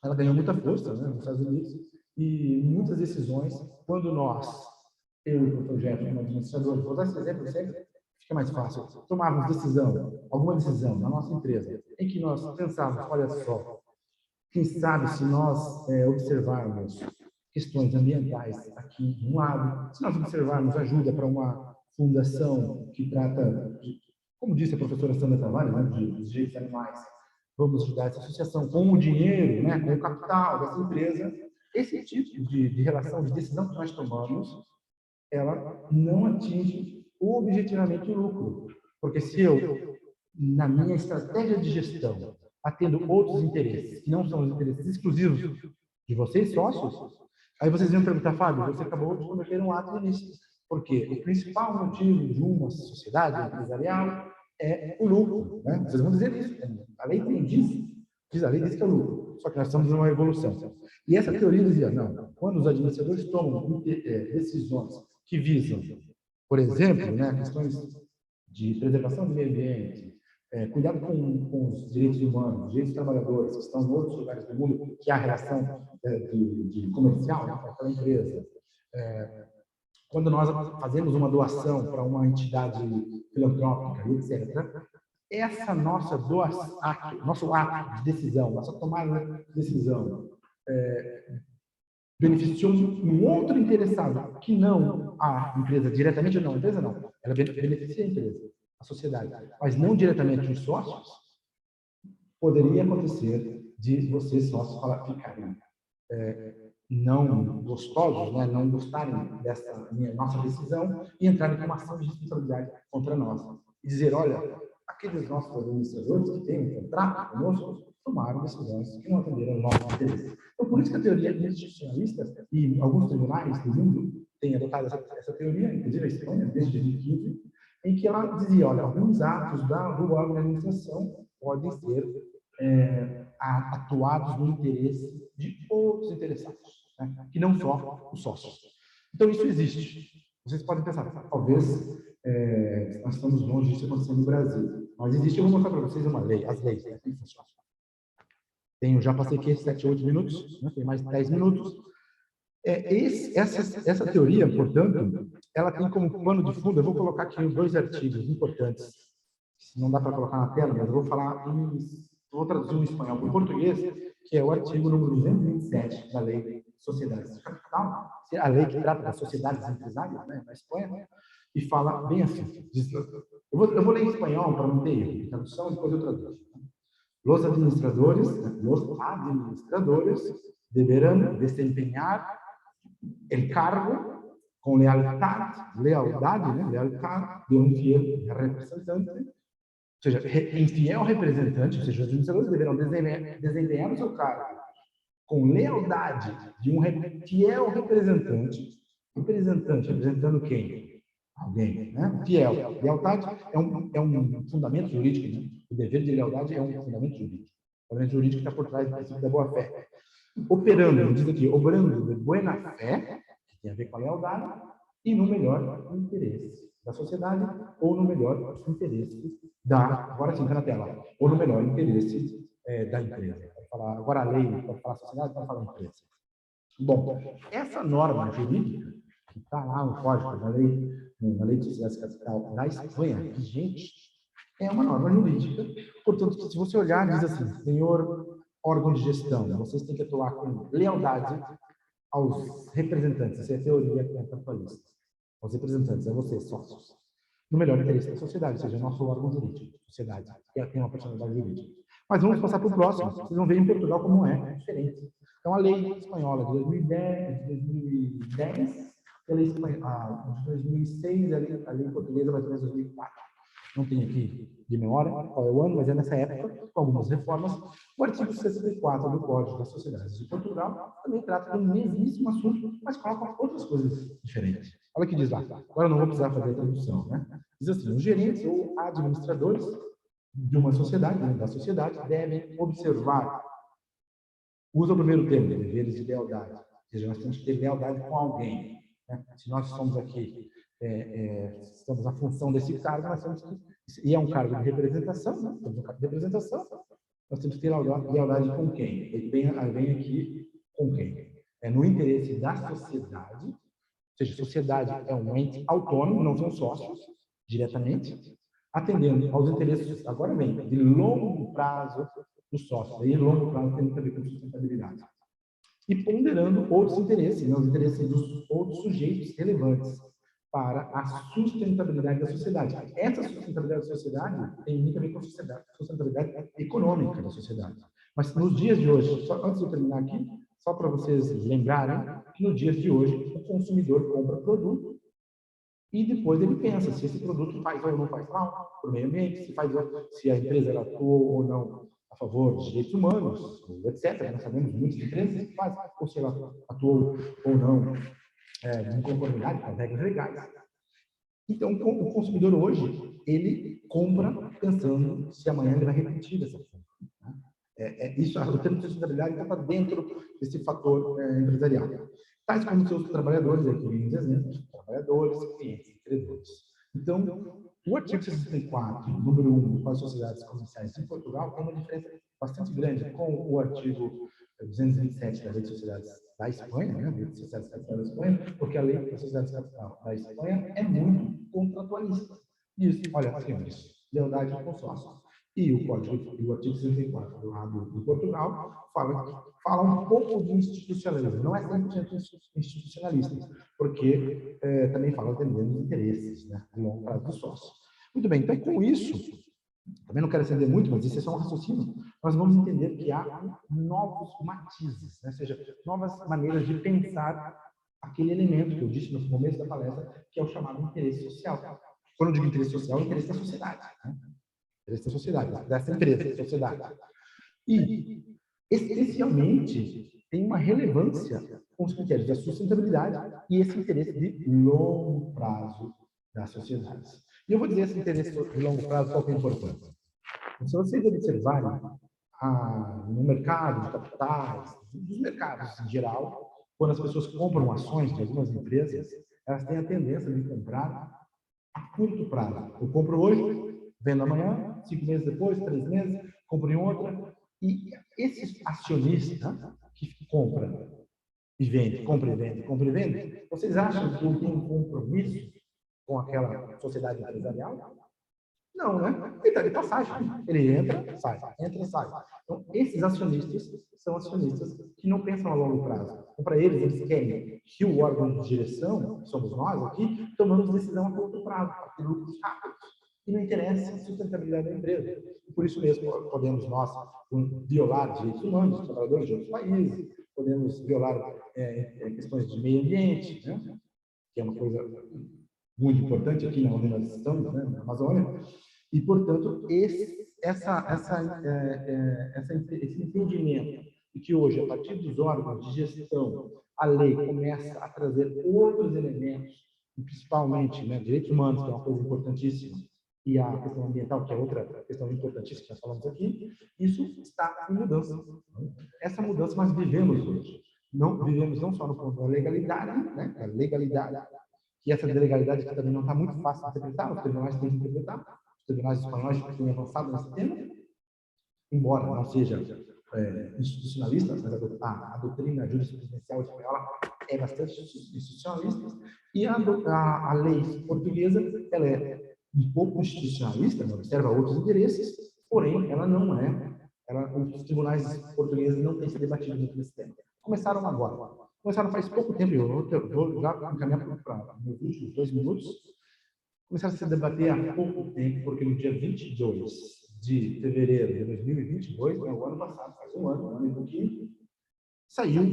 S3: ela ganhou muita força, né, nos Estados Unidos, e muitas decisões, quando nós, eu e o projeto como administrador, vou dar esse exemplo sempre, fica mais fácil, tomarmos alguma decisão na nossa empresa, em que nós pensarmos, olha só, quem sabe se nós observarmos questões ambientais aqui de um lado, se nós observarmos ajuda para uma fundação que trata, como disse a professora Sandra Tavares, né, de direitos de animais, vamos ajudar essa associação com o dinheiro, né, com o capital dessa empresa, esse tipo de relação de decisão que nós tomamos, ela não atinge objetivamente o lucro. Porque se eu, na minha estratégia de gestão, atendo outros interesses, que não são os interesses exclusivos de vocês, sócios, aí vocês vão perguntar, Fábio, você acabou de cometer um ato ilícito. Porque o principal motivo de uma sociedade empresarial é o lucro. Né? Vocês vão dizer isso. A lei tem disso. A lei diz que é o lucro. Só que nós estamos numa evolução. E essa teoria dizia, não, quando os administradores tomam decisões que visam, por exemplo, né, questões de preservação do meio ambiente, cuidado com os direitos humanos, os direitos dos trabalhadores que estão em outros lugares do mundo, que há relação de comercial, né, com aquela empresa. Quando nós fazemos uma doação para uma entidade filantrópica, etc., essa nossa doação, nosso ato de decisão, nossa tomada de decisão, beneficiou um outro interessado, que não a empresa diretamente, não, a empresa não, ela beneficia a empresa, a sociedade, mas não diretamente os sócios, poderia acontecer de vocês sócios ficarem não gostosos, né, não gostarem dessa nossa decisão e entrarem com uma ação de responsabilidade contra nós. E dizer, olha, aqueles nossos administradores que têm um contrato conosco tomaram decisões que não atenderam ao nosso interesse. Então, por isso que a teoria institucionalista e alguns tribunais do mundo têm adotado essa teoria, inclusive a Espanha, desde 2015, em que ela dizia, olha, alguns atos do órgão de administração podem ser atuados no interesse de outros interessados, né? Que não só os sócios. Então, isso existe. Vocês podem pensar, talvez nós estamos longe disso acontecendo no Brasil, mas existe, eu vou mostrar para vocês uma lei, as leis, né, como funciona. Já passei aqui 7 ou 8 minutos, né, tem mais 10 minutos. Essa teoria, portanto, ela tem como pano de fundo, eu vou colocar aqui 2 artigos importantes, não dá para colocar na tela, mas eu vou traduzir em espanhol para o português, que é o artigo número 227 da Lei de Sociedades de Capital, a lei que trata das sociedades empresárias, né, na Espanha, e fala bem assim. Eu vou ler em espanhol para não ter erro, tradução, depois eu traduzo. Los administradores deberán desempeñar el cargo con lealdad, né, lealtad de um fiel representante, ou seja, em fiel representante, ou seja, os administradores deverão desempenhar o seu cargo com lealdade de um fiel representante, representando quem? Alguém, né? Fiel. Lealdade é um fundamento jurídico, né? O dever de lealdade é um fundamento jurídico. O fundamento jurídico está por trás do princípio da boa-fé. Operando, diz aqui, obrando de buena-fé, que tem a ver com a lealdade, e no melhor interesse da sociedade, ou no melhor interesse agora sim, está na tela, ou no melhor interesse da empresa. Agora a lei pode falar sociedade, pode falar empresa. Bom, essa norma jurídica, que está lá no código da lei de sociedades capital da Espanha, vigente, é uma norma jurídica. Portanto, se você olhar, diz assim, senhor órgão de gestão, vocês têm que atuar com lealdade aos representantes, essa é a teoria capitalista, aos representantes, a vocês, sócios, no melhor interesse da sociedade, ou seja, nosso órgão jurídico, sociedade, que tem uma personalidade jurídica. Mas vamos passar para o próximo, vocês vão ver em Portugal como é diferente. Então, a lei espanhola de 2010, a lei espanhola de 2006, a lei portuguesa vai ter 2004. Não tem aqui de memória qual é o ano, mas é nessa época, com algumas reformas. O artigo 64 do Código das Sociedades de Portugal também trata do mesmíssimo assunto, mas coloca outras coisas diferentes. Olha o que diz lá. Agora eu não vou precisar fazer a tradução, né? Diz assim, os gerentes ou administradores de uma sociedade, da sociedade, devem observar, usa o primeiro termo, deveres de lealdade. Ou seja, nós temos que ter lealdade com alguém. Né? Se nós somos aqui, estamos na função desse cargo, nós temos que, e é um cargo de representação, né? Temos um cargo de representação, nós temos que ter lealdade com quem? Ele vem aqui com quem? É no interesse da sociedade, ou seja, a sociedade é um ente autônomo, não são sócios diretamente, atendendo aos interesses, agora vem, de longo prazo dos sócios, aí longo prazo tem que ver com sustentabilidade. E ponderando outros interesses, né, os interesses dos outros sujeitos relevantes para a sustentabilidade da sociedade. Essa sustentabilidade da sociedade tem muito a ver com a sustentabilidade econômica da sociedade. Mas nos dias de hoje, só antes de eu terminar aqui, só para vocês lembrarem que nos dias de hoje o consumidor compra produto e depois ele pensa se esse produto faz ou não faz mal para o meio ambiente, se a empresa ela atuou ou não a favor dos direitos humanos, etc. Nós sabemos muitas empresas que fazem, ou se ela atuou ou não em conformidade com as regras legais. Então, o consumidor hoje, ele compra pensando se amanhã ele vai repetir essa compra. Isso, o termo de sustentabilidade está dentro desse fator empresarial. Tais como seus trabalhadores, aqui vem os exemplos, trabalhadores, clientes, credores. Então, o artigo 64, número 1 do Código de Sociedades Comerciais em Portugal tem uma diferença bastante grande com o artigo 227 da Lei de Sociedades da Espanha, né? Lei de Sociedades Capital da Espanha, porque a Lei de Sociedades Capital da Espanha é muito contratualista. Isso, olha, senhores, lealdade ao consórcio. E o artigo 64 do lado de Portugal fala um pouco de institucionalismo, não é 100% institucionalista, porque também fala atendendo os interesses, né, a longo prazo do sócio. Muito bem, então com isso, também não quero estender muito, mas isso é só um raciocínio, nós vamos entender que há novos matizes, né, ou seja, novas maneiras de pensar aquele elemento que eu disse no começo da palestra, que é o chamado interesse social. Quando eu digo interesse social, é o interesse da sociedade, né? Interesse da sociedade, dessa empresa, da sociedade. E, especialmente, tem uma relevância com os critérios da sustentabilidade e esse interesse de longo prazo das sociedades. E eu vou dizer esse interesse de longo prazo, qual que é a importância. Se vocês observarem no mercado de capitais, dos mercados em geral, quando as pessoas compram ações de algumas empresas, elas têm a tendência de comprar a curto prazo. Eu compro hoje, vendo amanhã, 5 meses depois, 3 meses, compro em outra. E esse acionista que compra e vende, compra e vende, compra e vende, vocês acham que ele tem um compromisso com aquela sociedade empresarial? Não, né? Ele está de passagem. Ele entra, sai. Então, esses acionistas são acionistas que não pensam a longo prazo. Então, para eles querem que o órgão de direção, que somos nós aqui, tomamos decisão a curto prazo, para ter lucros rápidos. E não interessa a sustentabilidade da empresa. Por isso mesmo, podemos nós violar direitos humanos dos trabalhadores de outros países, podemos violar questões de meio ambiente, né? Que é uma coisa muito importante aqui onde nós estamos, né? Na Amazônia. E, portanto, esse entendimento de que hoje, a partir dos órgãos de gestão, a lei começa a trazer outros elementos, principalmente, né, direitos humanos, que é uma coisa importantíssima, e a questão ambiental, que é outra questão importantíssima que nós falamos aqui, isso está em mudança. Essa mudança nós vivemos hoje. Vivemos não só no ponto da legalidade, né, a legalidade, que essa legalidade que também não está muito fácil de interpretar, os tribunais têm que interpretar, os tribunais espanhóis têm avançado nesse tema, embora não seja institucionalista, mas a doutrina jurisprudencial espanhola é bastante institucionalista, e a lei portuguesa ela é um pouco institucionalista, observa outros interesses, porém ela não é, os tribunais portugueses não têm se debatido muito nesse tema. Começaram agora. Começaram faz pouco tempo, eu vou já encaminhar para meus últimos 2 minutos. Começaram a se debater há pouco tempo, porque no dia 22 de fevereiro de 2022, né, o ano passado, faz um ano e pouquinho, saiu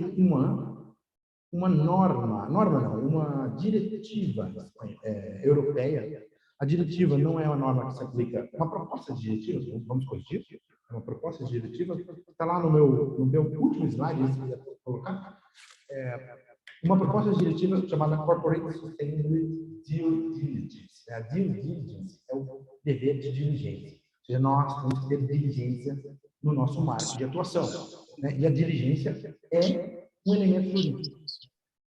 S3: uma diretiva europeia. A diretiva não é uma norma que se aplica, é uma proposta de diretiva, vamos corrigir, é uma proposta de diretiva, está lá no meu último slide, se quiser colocar, uma proposta de diretiva chamada Corporate Sustainability Due Diligence. A due diligence é o dever de diligência, ou seja, nós temos que ter diligência no nosso marco de atuação, né? E a diligência é um elemento jurídico.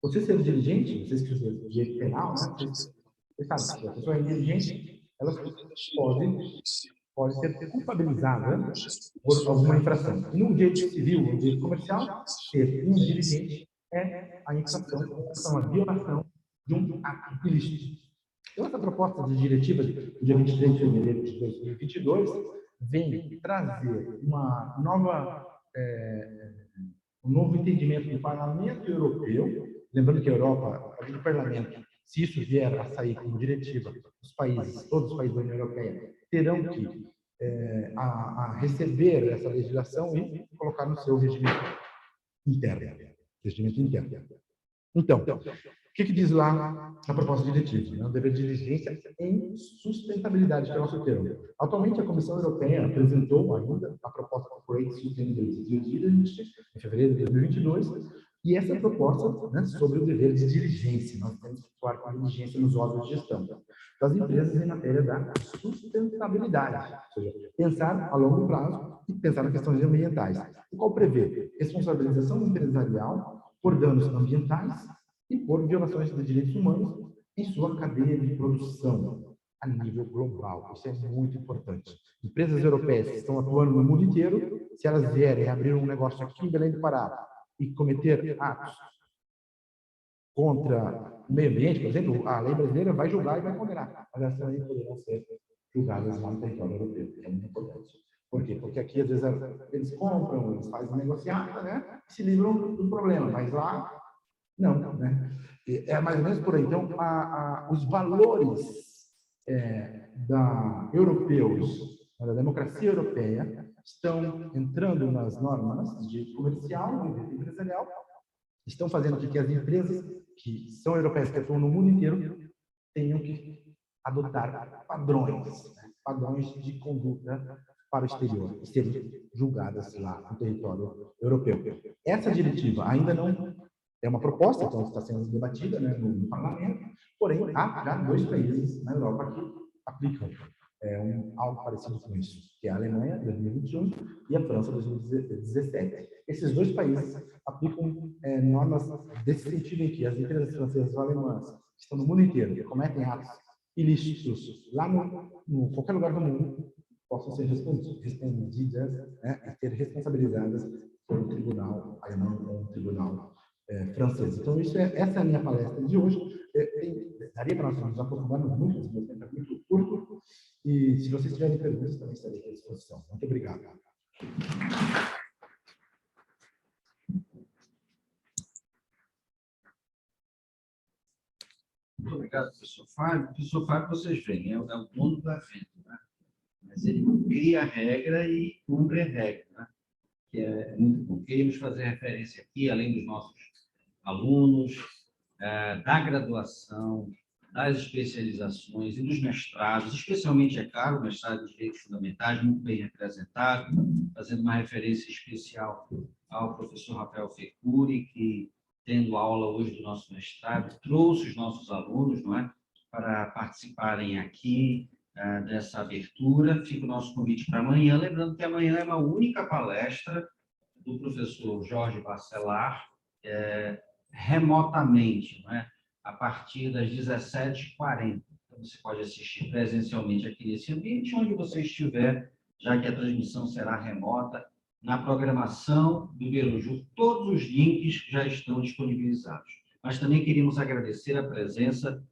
S3: Você ser diligente, vocês que estudam direito penal, né? Você sabe, se a pessoa é inteligente, ela pode ser culpabilizada por alguma infração. E no direito civil, no direito comercial, ser indiligente é a infração, a violação de um ato ilícito. Então, essa proposta de diretiva do dia 23 de fevereiro de 2022 vem trazer um novo entendimento do Parlamento Europeu. Lembrando que a Europa, a do Parlamento, se isso vier a sair como diretiva, todos os países da União Europeia terão que receber essa legislação e colocar no seu regime interno. procedimento interno. Então, o que diz lá a proposta diretiva? É um dever de diligência em sustentabilidade, que é o nosso termo. Atualmente, a Comissão Europeia apresentou ainda a proposta Corporate Sustainability Due Diligence em fevereiro de 2022, e essa proposta, né, sobre o dever de diligência. Nós temos que atuar com a diligência nos órgãos de gestão das empresas em matéria da sustentabilidade, ou seja, pensar a longo prazo e pensar nas questões ambientais, o qual prevê responsabilização empresarial por danos ambientais e por violações de direitos humanos em sua cadeia de produção a nível global. Isso é muito importante. Empresas europeias que estão atuando no mundo inteiro, se elas vierem abrir um negócio aqui em Belém do Pará e cometer atos contra o meio ambiente, por exemplo, a lei brasileira vai julgar e vai condenar, mas elas também poderão ser julgadas lá no território europeu. É muito importante. Por quê? Porque aqui, às vezes, eles compram, eles fazem negociata, né? E se livram do problema, mas lá, não, né? É mais ou menos por aí. Então, os valores europeus, da democracia europeia, estão entrando nas normas de comercial e empresarial, estão fazendo com que as empresas que são europeias, que atuam no mundo inteiro, tenham que adotar padrões, né? Padrões de conduta para o exterior, e serem julgadas lá no território europeu. Essa diretiva ainda não é uma proposta, então está sendo debatida, né, no parlamento, porém há já 2 países na Europa que aplicam algo parecido com isso, que é a Alemanha, 2021, e a França, 2017. Esses 2 países aplicam normas desse sentido, em que as empresas francesas ou alemãs, que estão no mundo inteiro, que cometem atos ilícitos lá no qualquer lugar do mundo, possam ser respondidas, né, e ser responsabilizadas por um tribunal alemão ou um tribunal francês. Então, essa é a minha palestra de hoje. Daria para nós nos aprofundarmos muito, esse meu tempo é muito curto, e se vocês tiverem perguntas, também estarei à disposição. Muito obrigado.
S6: Muito obrigado, professor Fábio. Professor Fábio, vocês veem, é o dono do evento, né? Mas ele cria a regra e cumpre a regra, né? Que é muito bom. Queríamos fazer referência aqui, além dos nossos alunos, da graduação, das especializações e dos mestrados, especialmente, é claro, o mestrado de Direitos Fundamentais, muito bem representado, fazendo uma referência especial ao professor Rafael Fecuri, que, tendo aula hoje do nosso mestrado, trouxe os nossos alunos, não é, para participarem aqui dessa abertura. Fica o nosso convite para amanhã, lembrando que amanhã é uma única palestra do professor Jorge Bacelar, remotamente, não é? A partir das 17h40. Então, você pode assistir presencialmente aqui nesse ambiente, onde você estiver, já que a transmissão será remota. Na programação do Beruju, todos os links já estão disponibilizados. Mas também queríamos agradecer a presença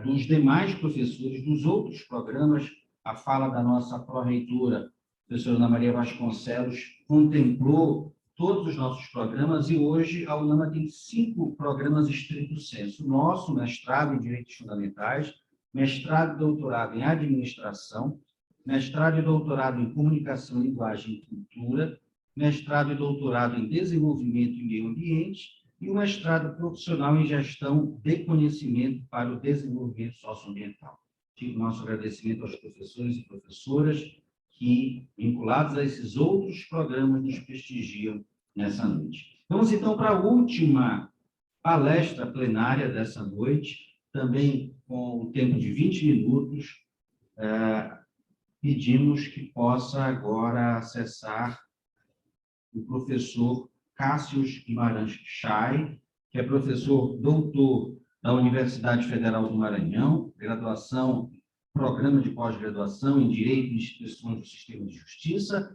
S6: dos demais professores dos outros programas. A fala da nossa pró-reitora, professora Ana Maria Vasconcelos, contemplou todos os nossos programas, e hoje a UNAMA tem 5 programas estrito sensu. Nosso mestrado em Direitos Fundamentais, mestrado e doutorado em Administração, mestrado e doutorado em Comunicação, Linguagem e Cultura, mestrado e doutorado em Desenvolvimento e Meio Ambiente, e o mestrado profissional em Gestão de Conhecimento para o Desenvolvimento Socioambiental. Fico o nosso agradecimento aos professores e professoras que, vinculados a esses outros programas, nos prestigiam nessa noite. Vamos, então, para a última palestra plenária dessa noite, também com o tempo de 20 minutos. Pedimos que possa agora acessar o professor Cássius Guimarães Chay, que é professor doutor da Universidade Federal do Maranhão, graduação, programa de pós-graduação em Direito e Instituições do Sistema de Justiça,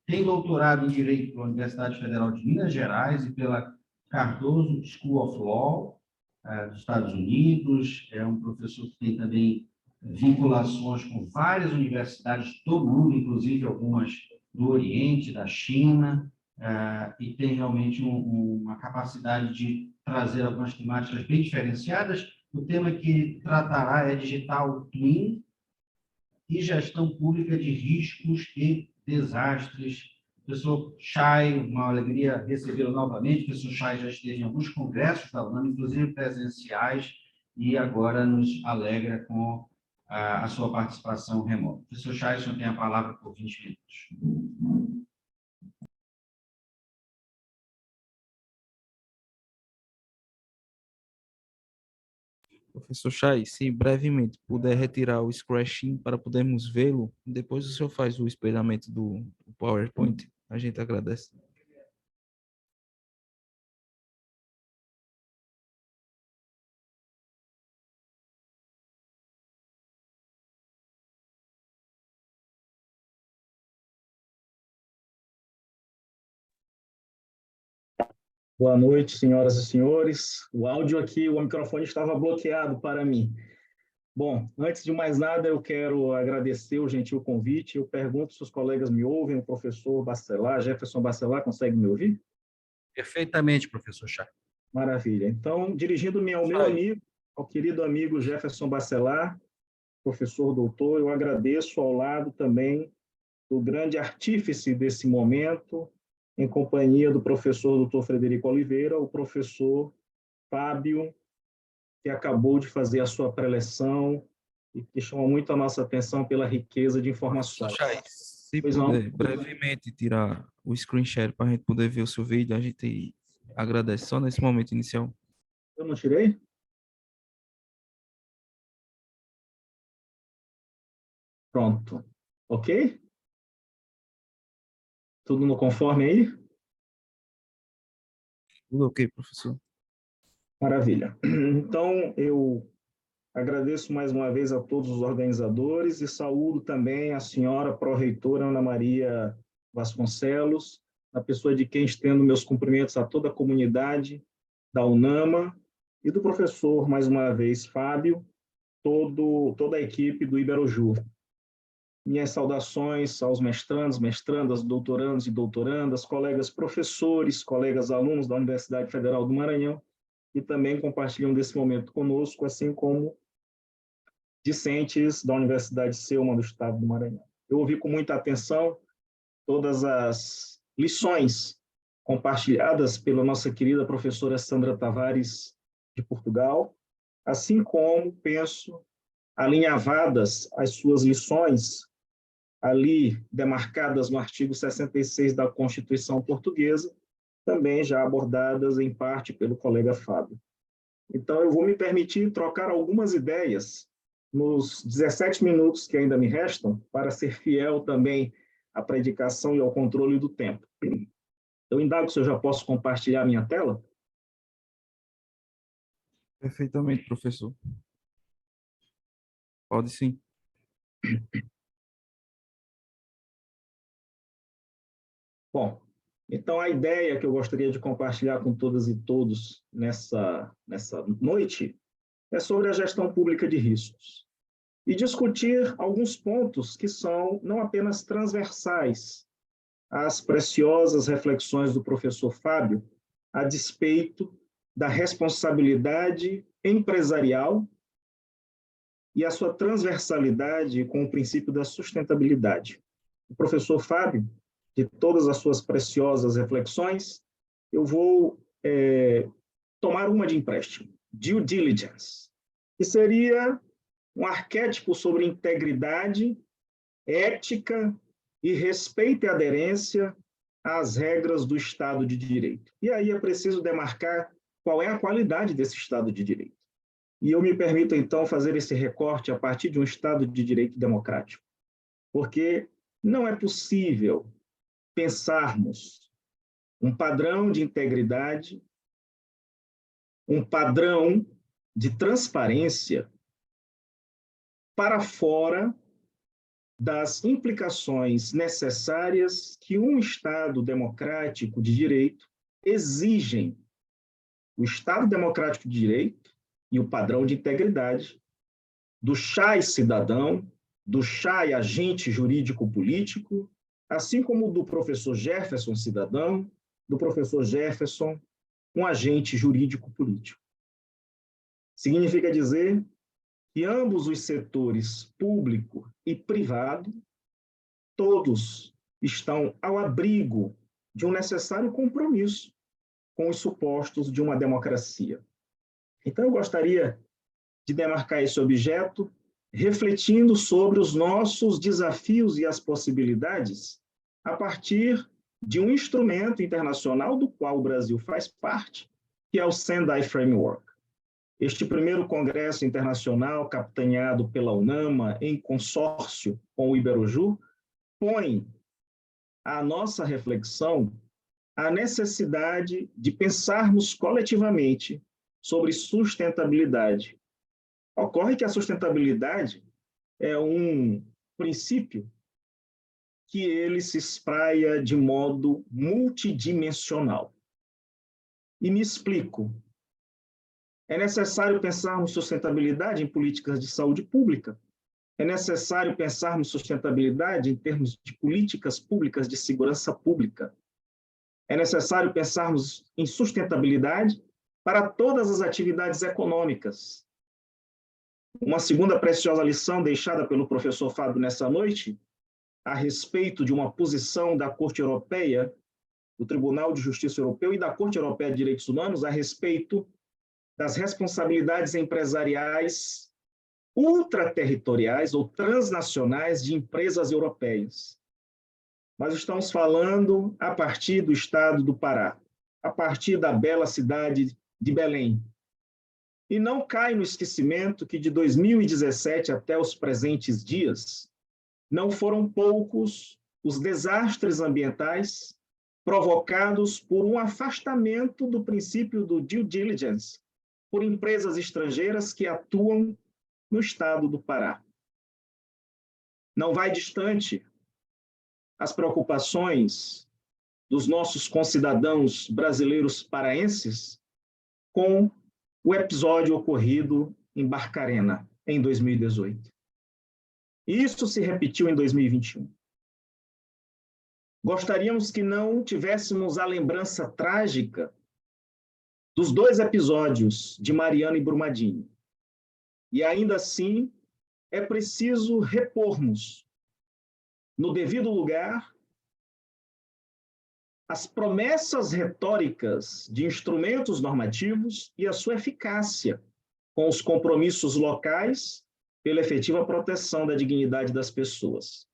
S6: tem doutorado em Direito pela Universidade Federal de Minas Gerais e pela Cardozo School of Law, dos Estados Unidos. É um professor que tem também vinculações com várias universidades do mundo, inclusive algumas do Oriente, da China, e tem realmente uma capacidade de trazer algumas temáticas bem diferenciadas. O tema que tratará é Digital Twin e Gestão Pública de Riscos e Desastres Professor Chay, uma alegria recebê-lo novamente. O professor Chay já esteve em alguns congressos da UNAM, inclusive presenciais, e agora nos alegra com a sua participação remota. Professor Chay, o senhor tem a palavra por 20 minutos.
S9: Professor Chay, se brevemente puder retirar o scratching para podermos vê-lo, depois o senhor faz o espelhamento do PowerPoint. A gente agradece.
S10: Boa noite, senhoras e senhores. O áudio aqui, o microfone estava bloqueado para mim. Bom, antes de mais nada, eu quero agradecer o gentil convite. Eu pergunto se os colegas me ouvem, o professor Bacelar, Jefferson Bacelar, consegue me ouvir?
S6: Perfeitamente, professor Chay.
S10: Maravilha. Então, dirigindo-me ao meu amigo, ao querido amigo Jefferson Bacelar, professor doutor, eu agradeço ao lado também do grande artífice desse momento, em companhia do professor doutor Frederico Oliveira, o professor Fábio, que acabou de fazer a sua preleção e que chamou muito a nossa atenção pela riqueza de informações.
S9: Chay, se
S10: Pois não.
S9: puder brevemente tirar o screen share para a gente poder ver o seu vídeo, a gente agradece só nesse momento inicial.
S10: Eu não tirei? Pronto. Ok? Tudo no conforme aí?
S9: Tudo ok, professor?
S10: Maravilha. Então, eu agradeço mais uma vez a todos os organizadores e saúdo também a senhora pró-reitora Ana Maria Vasconcelos, na pessoa de quem estendo meus cumprimentos a toda a comunidade da UNAMA e do professor, mais uma vez, Fábio, toda a equipe do Iberoju. Minhas saudações aos mestrandos, mestrandas, doutorandos e doutorandas, colegas professores, colegas alunos da Universidade Federal do Maranhão, que também compartilham desse momento conosco, assim como discentes da Universidade Selma do Estado do Maranhão. Eu ouvi com muita atenção todas as lições compartilhadas pela nossa querida professora Sandra Tavares, de Portugal, assim como, penso, alinhavadas as suas lições, ali demarcadas no artigo 66 da Constituição Portuguesa, também já abordadas em parte pelo colega Fábio. Então, eu vou me permitir trocar algumas ideias nos 17 minutos que ainda me restam, para ser fiel também à predicação e ao controle do tempo. Eu indago se eu já posso compartilhar minha tela?
S9: Perfeitamente, professor. Pode sim.
S10: Bom, então a ideia que eu gostaria de compartilhar com todas e todos nessa noite é sobre a gestão pública de riscos e discutir alguns pontos que são não apenas transversais às preciosas reflexões do professor Fábio a despeito da responsabilidade empresarial e a sua transversalidade com o princípio da sustentabilidade. O professor Fábio, de todas as suas preciosas reflexões, eu vou tomar uma de empréstimo, due diligence, que seria um arquétipo sobre integridade, ética e respeito e aderência às regras do Estado de Direito. E aí é preciso demarcar qual é a qualidade desse Estado de Direito. E eu me permito, então, fazer esse recorte a partir de um Estado de Direito democrático, porque não é possível pensarmos um padrão de integridade, um padrão de transparência para fora das implicações necessárias que um Estado democrático de direito exigem. O Estado democrático de direito e o padrão de integridade do CHAI cidadão, do CHAI agente jurídico-político, assim como do professor Jefferson cidadão, do professor Jefferson um agente jurídico-político. Significa dizer que ambos os setores, público e privado, todos estão ao abrigo de um necessário compromisso com os supostos de uma democracia. Então, eu gostaria de demarcar esse objeto, refletindo sobre os nossos desafios e as possibilidades a partir de um instrumento internacional do qual o Brasil faz parte, que é o Sendai Framework. Este primeiro congresso internacional, capitaneado pela UNAMA, em consórcio com o Iberojur, põe à nossa reflexão a necessidade de pensarmos coletivamente sobre sustentabilidade. Ocorre que a sustentabilidade é um princípio que ele se espraia de modo multidimensional. E me explico. É necessário pensarmos sustentabilidade em políticas de saúde pública. É necessário pensarmos sustentabilidade em termos de políticas públicas de segurança pública. É necessário pensarmos em sustentabilidade para todas as atividades econômicas. Uma segunda preciosa lição deixada pelo professor Fábio nessa noite, a respeito de uma posição da Corte Europeia, do Tribunal de Justiça Europeu e da Corte Europeia de Direitos Humanos a respeito das responsabilidades empresariais ultraterritoriais ou transnacionais de empresas europeias. Nós estamos falando a partir do estado do Pará, a partir da bela cidade de Belém. E não cai no esquecimento que de 2017 até os presentes dias, não foram poucos os desastres ambientais provocados por um afastamento do princípio do due diligence por empresas estrangeiras que atuam no estado do Pará. Não vai distante as preocupações dos nossos concidadãos brasileiros paraenses com o episódio ocorrido em Barcarena, em 2018. E isso se repetiu em 2021. Gostaríamos que não tivéssemos a lembrança trágica dos dois episódios de Mariana e Brumadinho. E ainda assim, é preciso repormos no devido lugar as promessas retóricas de instrumentos normativos e a sua eficácia com os compromissos locais pela efetiva proteção da dignidade das pessoas.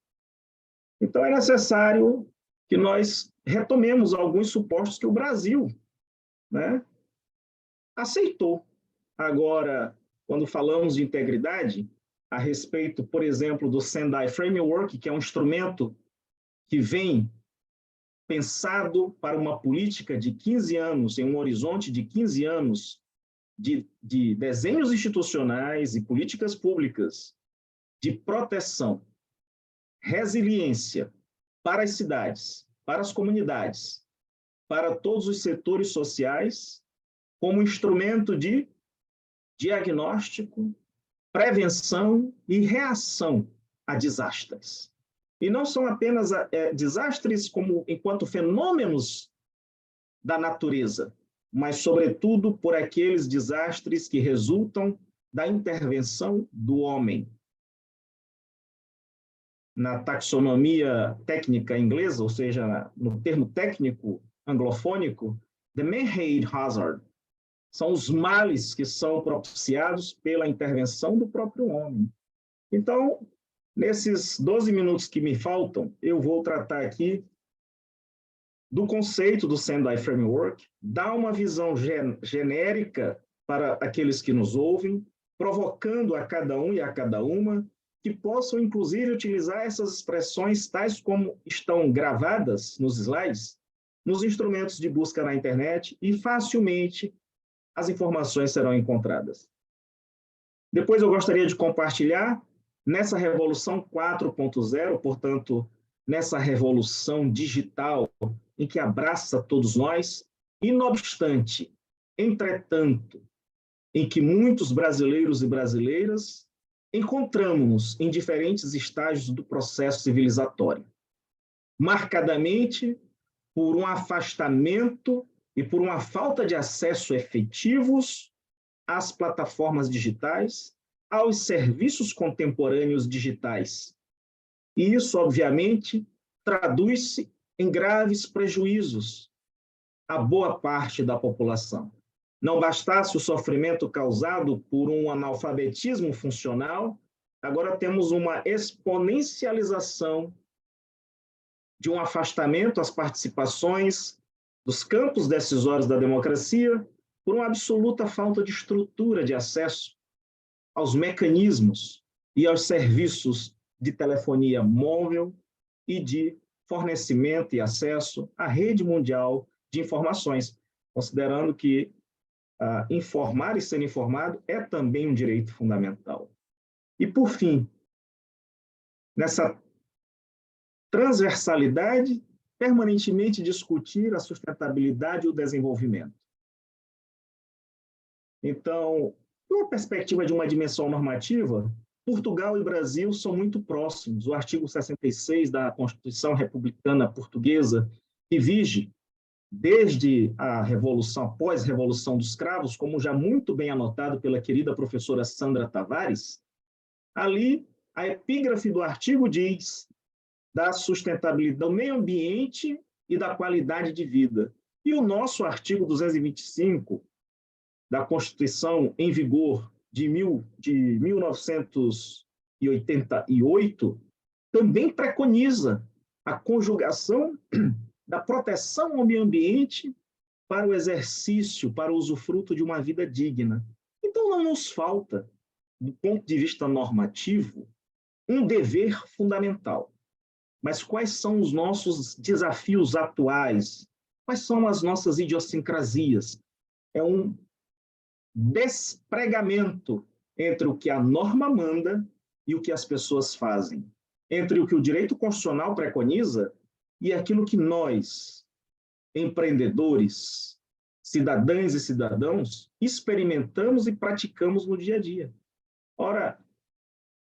S10: Então, é necessário que nós retomemos alguns supostos que o Brasil, né, aceitou. Agora, quando falamos de integridade, a respeito, por exemplo, do Sendai Framework, que é um instrumento que vem pensado para uma política de 15 anos, em um horizonte de 15 anos de desenhos institucionais e políticas públicas de proteção, resiliência para as cidades, para as comunidades, para todos os setores sociais, como instrumento de diagnóstico, prevenção e reação a desastres. E não são apenas desastres como enquanto fenômenos da natureza, mas, sobretudo, por aqueles desastres que resultam da intervenção do homem. Na taxonomia técnica inglesa, ou seja, no termo técnico anglofônico, the man-made hazard, são os males que são propiciados pela intervenção do próprio homem. Então, nesses 12 minutos que me faltam, eu vou tratar aqui do conceito do Sendai Framework, dar uma visão genérica para aqueles que nos ouvem, provocando a cada um e a cada uma que possam, inclusive, utilizar essas expressões tais como estão gravadas nos slides, nos instrumentos de busca na internet e facilmente as informações serão encontradas. Depois eu gostaria de compartilhar nessa revolução 4.0, portanto, nessa revolução digital em que abraça todos nós, e não obstante, entretanto, em que muitos brasileiros e brasileiras encontramos-nos em diferentes estágios do processo civilizatório, marcadamente por um afastamento e por uma falta de acesso efetivos às plataformas digitais, aos serviços contemporâneos digitais. E isso, obviamente, traduz-se em graves prejuízos a boa parte da população. Não bastasse o sofrimento causado por um analfabetismo funcional, agora temos uma exponencialização de um afastamento às participações dos campos decisórios da democracia por uma absoluta falta de estrutura de acesso aos mecanismos e aos serviços de telefonia móvel e de fornecimento e acesso à rede mundial de informações, considerando que informar e ser informado é também um direito fundamental. E, por fim, nessa transversalidade, permanentemente discutir a sustentabilidade e o desenvolvimento. Então, numa perspectiva de uma dimensão normativa, Portugal e Brasil são muito próximos. O artigo 66 da Constituição Republicana Portuguesa, que vige desde a Revolução, após a Revolução dos Cravos, como já muito bem anotado pela querida professora Sandra Tavares, ali a epígrafe do artigo diz da sustentabilidade do meio ambiente e da qualidade de vida. E o nosso artigo 225 da Constituição em vigor de 1988 também preconiza a conjugação da proteção ao meio ambiente para o exercício, para o usufruto de uma vida digna. Então, não nos falta, do ponto de vista normativo, um dever fundamental. Mas quais são os nossos desafios atuais? Quais são as nossas idiosincrasias? É um despregamento entre o que a norma manda e o que as pessoas fazem, entre o que o direito constitucional preconiza e aquilo que nós, empreendedores, cidadãs e cidadãos, experimentamos e praticamos no dia a dia. Ora,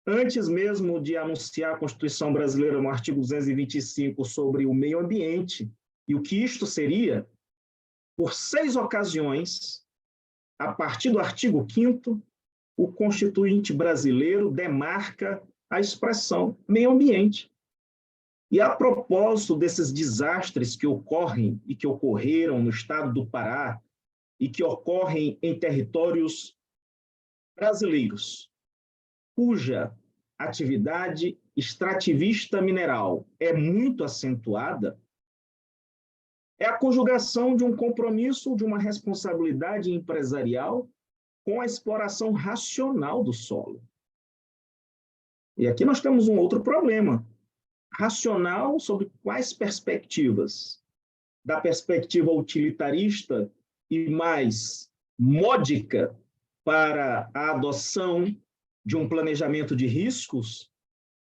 S10: antes mesmo de anunciar a Constituição brasileira no artigo 225 sobre o meio ambiente e o que isto seria, por 6 ocasiões, a partir do artigo 5º, o Constituinte brasileiro demarca a expressão meio ambiente. E a propósito desses desastres que ocorrem e que ocorreram no estado do Pará e que ocorrem em territórios brasileiros, cuja atividade extrativista mineral é muito acentuada, é a conjugação de um compromisso, de uma responsabilidade empresarial com a exploração racional do solo. E aqui nós temos um outro problema. Racional sobre quais perspectivas? Da perspectiva utilitarista e mais módica para a adoção de um planejamento de riscos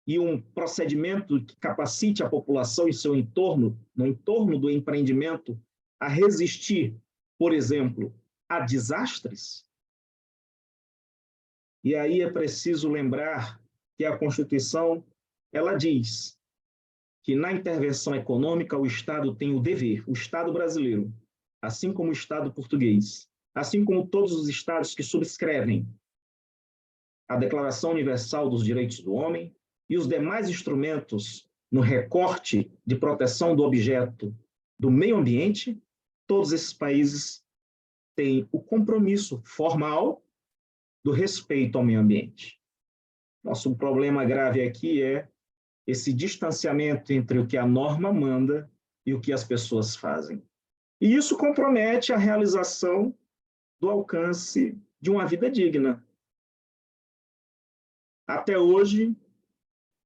S10: e um procedimento que capacite a população e seu entorno, no entorno do empreendimento, a resistir, por exemplo, a desastres? E aí é preciso lembrar que a Constituição, ela diz que na intervenção econômica o Estado tem o dever, o Estado brasileiro, assim como o Estado português, assim como todos os Estados que subscrevem a Declaração Universal dos Direitos do Homem e os demais instrumentos no recorte de proteção do objeto do meio ambiente, todos esses países têm o compromisso formal do respeito ao meio ambiente. Nosso problema grave aqui é esse distanciamento entre o que a norma manda e o que as pessoas fazem. E isso compromete a realização do alcance de uma vida digna. Até hoje,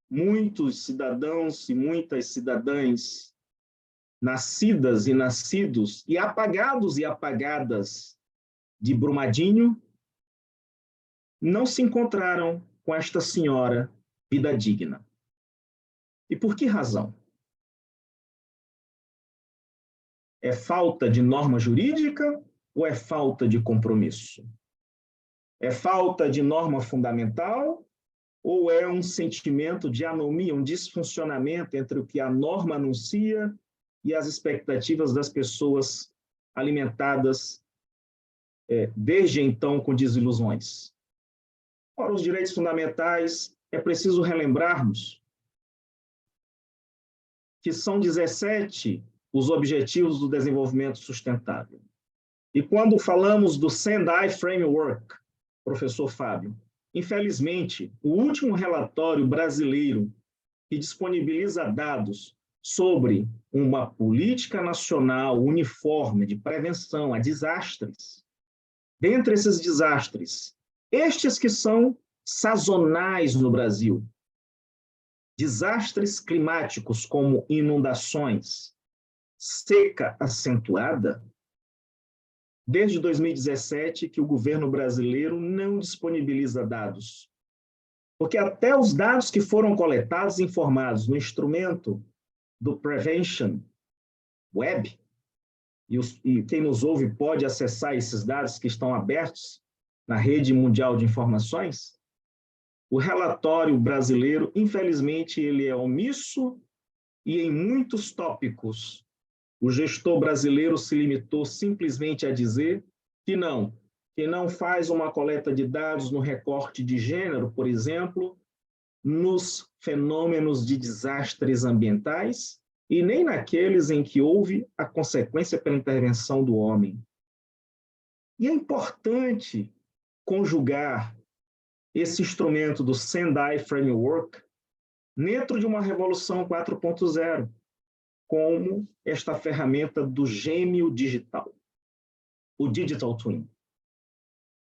S10: muitos cidadãos e muitas cidadãs, nascidas e nascidos, e apagadas de Brumadinho, não se encontraram com esta senhora vida digna. E por que razão? É falta de norma jurídica ou é falta de compromisso? É falta de norma fundamental ou é um sentimento de anomia, um disfuncionamento entre o que a norma anuncia e as expectativas das pessoas alimentadas desde então com desilusões? Ora, os direitos fundamentais, é preciso relembrarmos que são 17 os Objetivos do Desenvolvimento Sustentável. E quando falamos do Sendai Framework, professor Fábio, infelizmente, o último relatório brasileiro que disponibiliza dados sobre uma política nacional uniforme de prevenção a desastres, dentre esses desastres, estes que são sazonais no Brasil, desastres climáticos como inundações, seca acentuada, desde 2017 que o governo brasileiro não disponibiliza dados. Porque até os dados que foram coletados e informados no instrumento do Prevention Web, e quem nos ouve pode acessar esses dados que estão abertos na rede mundial de informações, o relatório brasileiro, infelizmente, ele é omisso e em muitos tópicos o gestor brasileiro se limitou simplesmente a dizer que não faz uma coleta de dados no recorte de gênero, por exemplo, nos fenômenos de desastres ambientais e nem naqueles em que houve a consequência pela intervenção do homem. E é importante conjugar esse instrumento do Sendai Framework dentro de uma revolução 4.0, como esta ferramenta do gêmeo digital, o Digital Twin.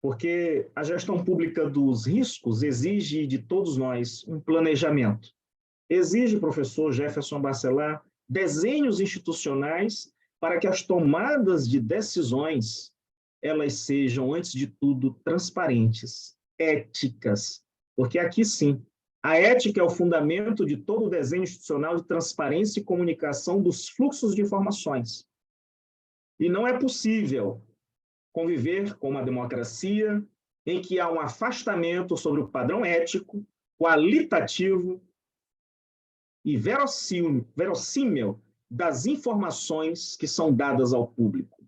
S10: Porque a gestão pública dos riscos exige de todos nós um planejamento. Exige, professor Jefferson Bacelar, desenhos institucionais para que as tomadas de decisões elas sejam, antes de tudo, transparentes, éticas, porque aqui sim, a ética é o fundamento de todo o desenho institucional de transparência e comunicação dos fluxos de informações. E não é possível conviver com uma democracia em que há um afastamento sobre o padrão ético, qualitativo e verossímil das informações que são dadas ao público.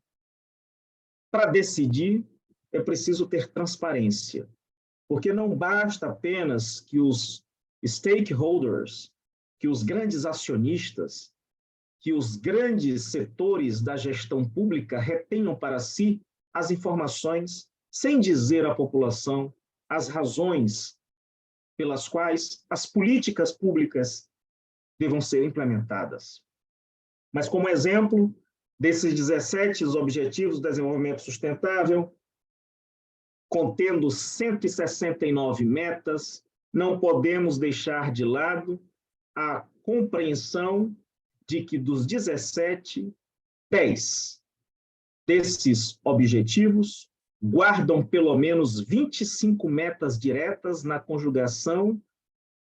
S10: Para decidir, é preciso ter transparência, porque não basta apenas que os stakeholders, que os grandes acionistas, que os grandes setores da gestão pública retenham para si as informações sem dizer à população as razões pelas quais as políticas públicas devam ser implementadas. Mas, como exemplo desses 17 Objetivos do Desenvolvimento Sustentável, contendo 169 metas, não podemos deixar de lado a compreensão de que dos 17, 10 desses objetivos guardam pelo menos 25 metas diretas na conjugação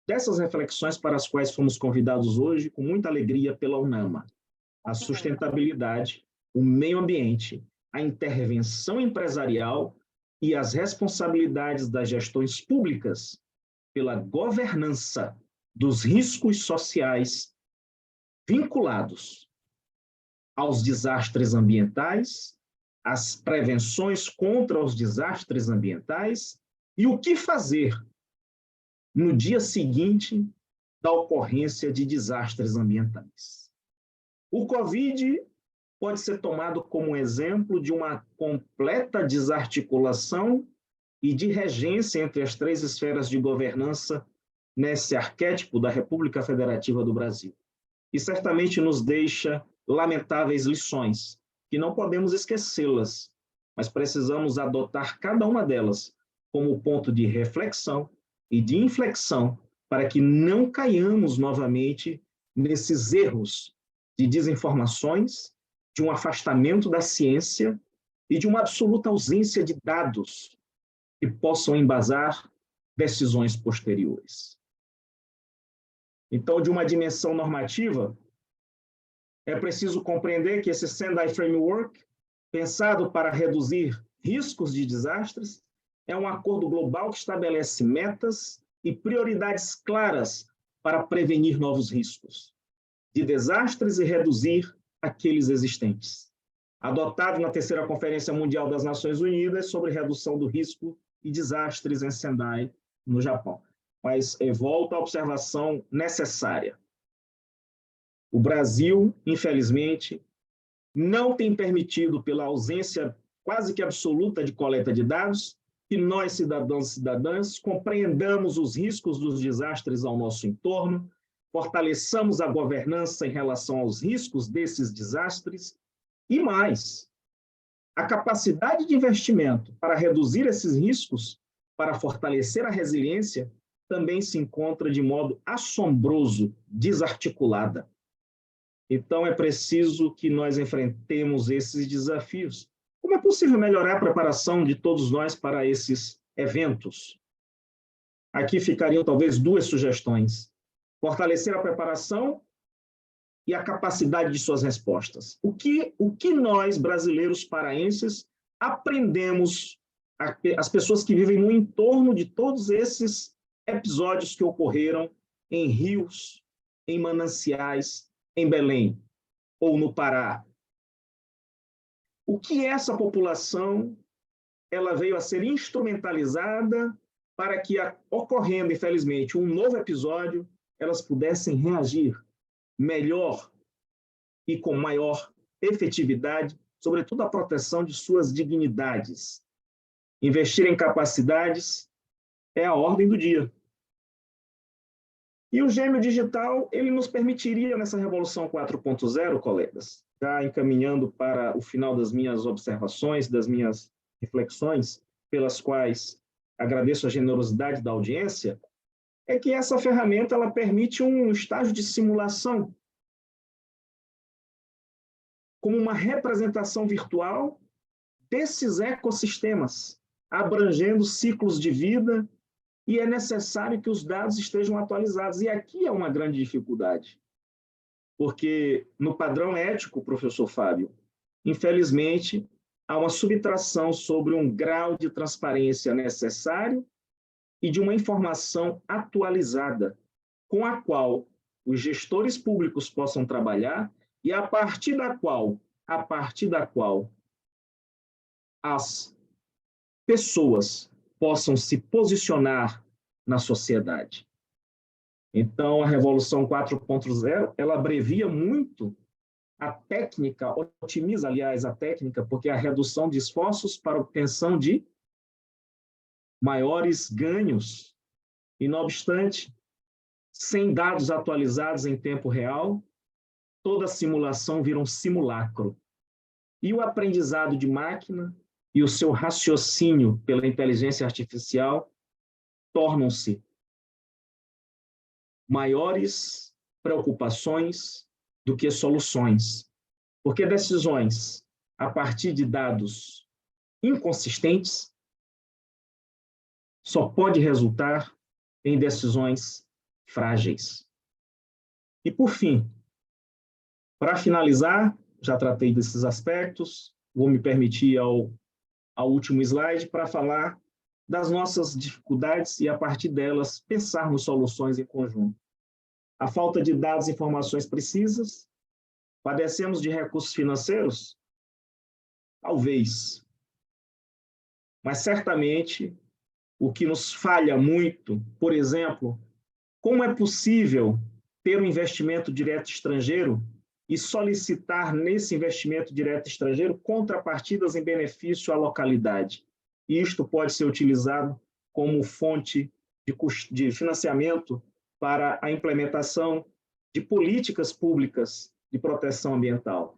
S10: dessas reflexões para as quais fomos convidados hoje com muita alegria pela UNAMA. A sustentabilidade, o meio ambiente, a intervenção empresarial e as responsabilidades das gestões públicas pela governança dos riscos sociais vinculados aos desastres ambientais, às prevenções contra os desastres ambientais e o que fazer no dia seguinte da ocorrência de desastres ambientais. O Covid pode ser tomado como exemplo de uma completa desarticulação e de regência entre as três esferas de governança nesse arquétipo da República Federativa do Brasil. E certamente nos deixa lamentáveis lições, que não podemos esquecê-las, mas precisamos adotar cada uma delas como ponto de reflexão e de inflexão para que não caiamos novamente nesses erros de desinformações, de um afastamento da ciência e de uma absoluta ausência de dados que possam embasar decisões posteriores. Então, de uma dimensão normativa, é preciso compreender que esse Sendai Framework, pensado para reduzir riscos de desastres, é um acordo global que estabelece metas e prioridades claras para prevenir novos riscos de desastres e reduzir aqueles existentes. Adotado na terceira Conferência Mundial das Nações Unidas sobre redução do risco e desastres em Sendai, no Japão. Mas volto à observação necessária. O Brasil, infelizmente, não tem permitido, pela ausência quase que absoluta de coleta de dados, que nós, cidadãos e cidadãs, compreendamos os riscos dos desastres ao nosso entorno, fortaleçamos a governança em relação aos riscos desses desastres e mais, a capacidade de investimento para reduzir esses riscos, para fortalecer a resiliência, também se encontra de modo assombroso, desarticulada. Então, é preciso que nós enfrentemos esses desafios. Como é possível melhorar a preparação de todos nós para esses eventos? Aqui ficariam talvez 2 sugestões. Fortalecer a preparação e a capacidade de suas respostas. O que nós, brasileiros paraenses, aprendemos, as pessoas que vivem no entorno de todos esses episódios que ocorreram em rios, em mananciais, em Belém ou no Pará? O que essa população ela veio a ser instrumentalizada para que, ocorrendo, infelizmente, um novo episódio, elas pudessem reagir melhor e com maior efetividade, sobretudo a proteção de suas dignidades. Investir em capacidades é a ordem do dia. E o gêmeo digital, ele nos permitiria, nessa Revolução 4.0, colegas, já encaminhando para o final das minhas observações, das minhas reflexões, pelas quais agradeço a generosidade da audiência, é que essa ferramenta ela permite um estágio de simulação, como uma representação virtual desses ecossistemas, abrangendo ciclos de vida, e é necessário que os dados estejam atualizados. E aqui é uma grande dificuldade, porque no padrão ético, professor Fábio, infelizmente, há uma subtração sobre um grau de transparência necessário e de uma informação atualizada, com a qual os gestores públicos possam trabalhar e a partir da qual as pessoas possam se posicionar na sociedade. Então, a Revolução 4.0, ela abrevia muito a técnica, otimiza, aliás, a técnica, porque é a redução de esforços para a obtenção de maiores ganhos. E, não obstante, sem dados atualizados em tempo real, toda simulação vira um simulacro. E o aprendizado de máquina e o seu raciocínio pela inteligência artificial tornam-se maiores preocupações do que soluções, porque decisões a partir de dados inconsistentes só pode resultar em decisões frágeis. E, por fim, para finalizar, já tratei desses aspectos, vou me permitir ao último slide para falar das nossas dificuldades e, a partir delas, pensarmos soluções em conjunto. A falta de dados e informações precisas. Padecemos de recursos financeiros? Talvez. Mas, certamente, o que nos falha muito, por exemplo, como é possível ter um investimento direto estrangeiro e solicitar nesse investimento direto estrangeiro contrapartidas em benefício à localidade? E isto pode ser utilizado como fonte de financiamento para a implementação de políticas públicas de proteção ambiental.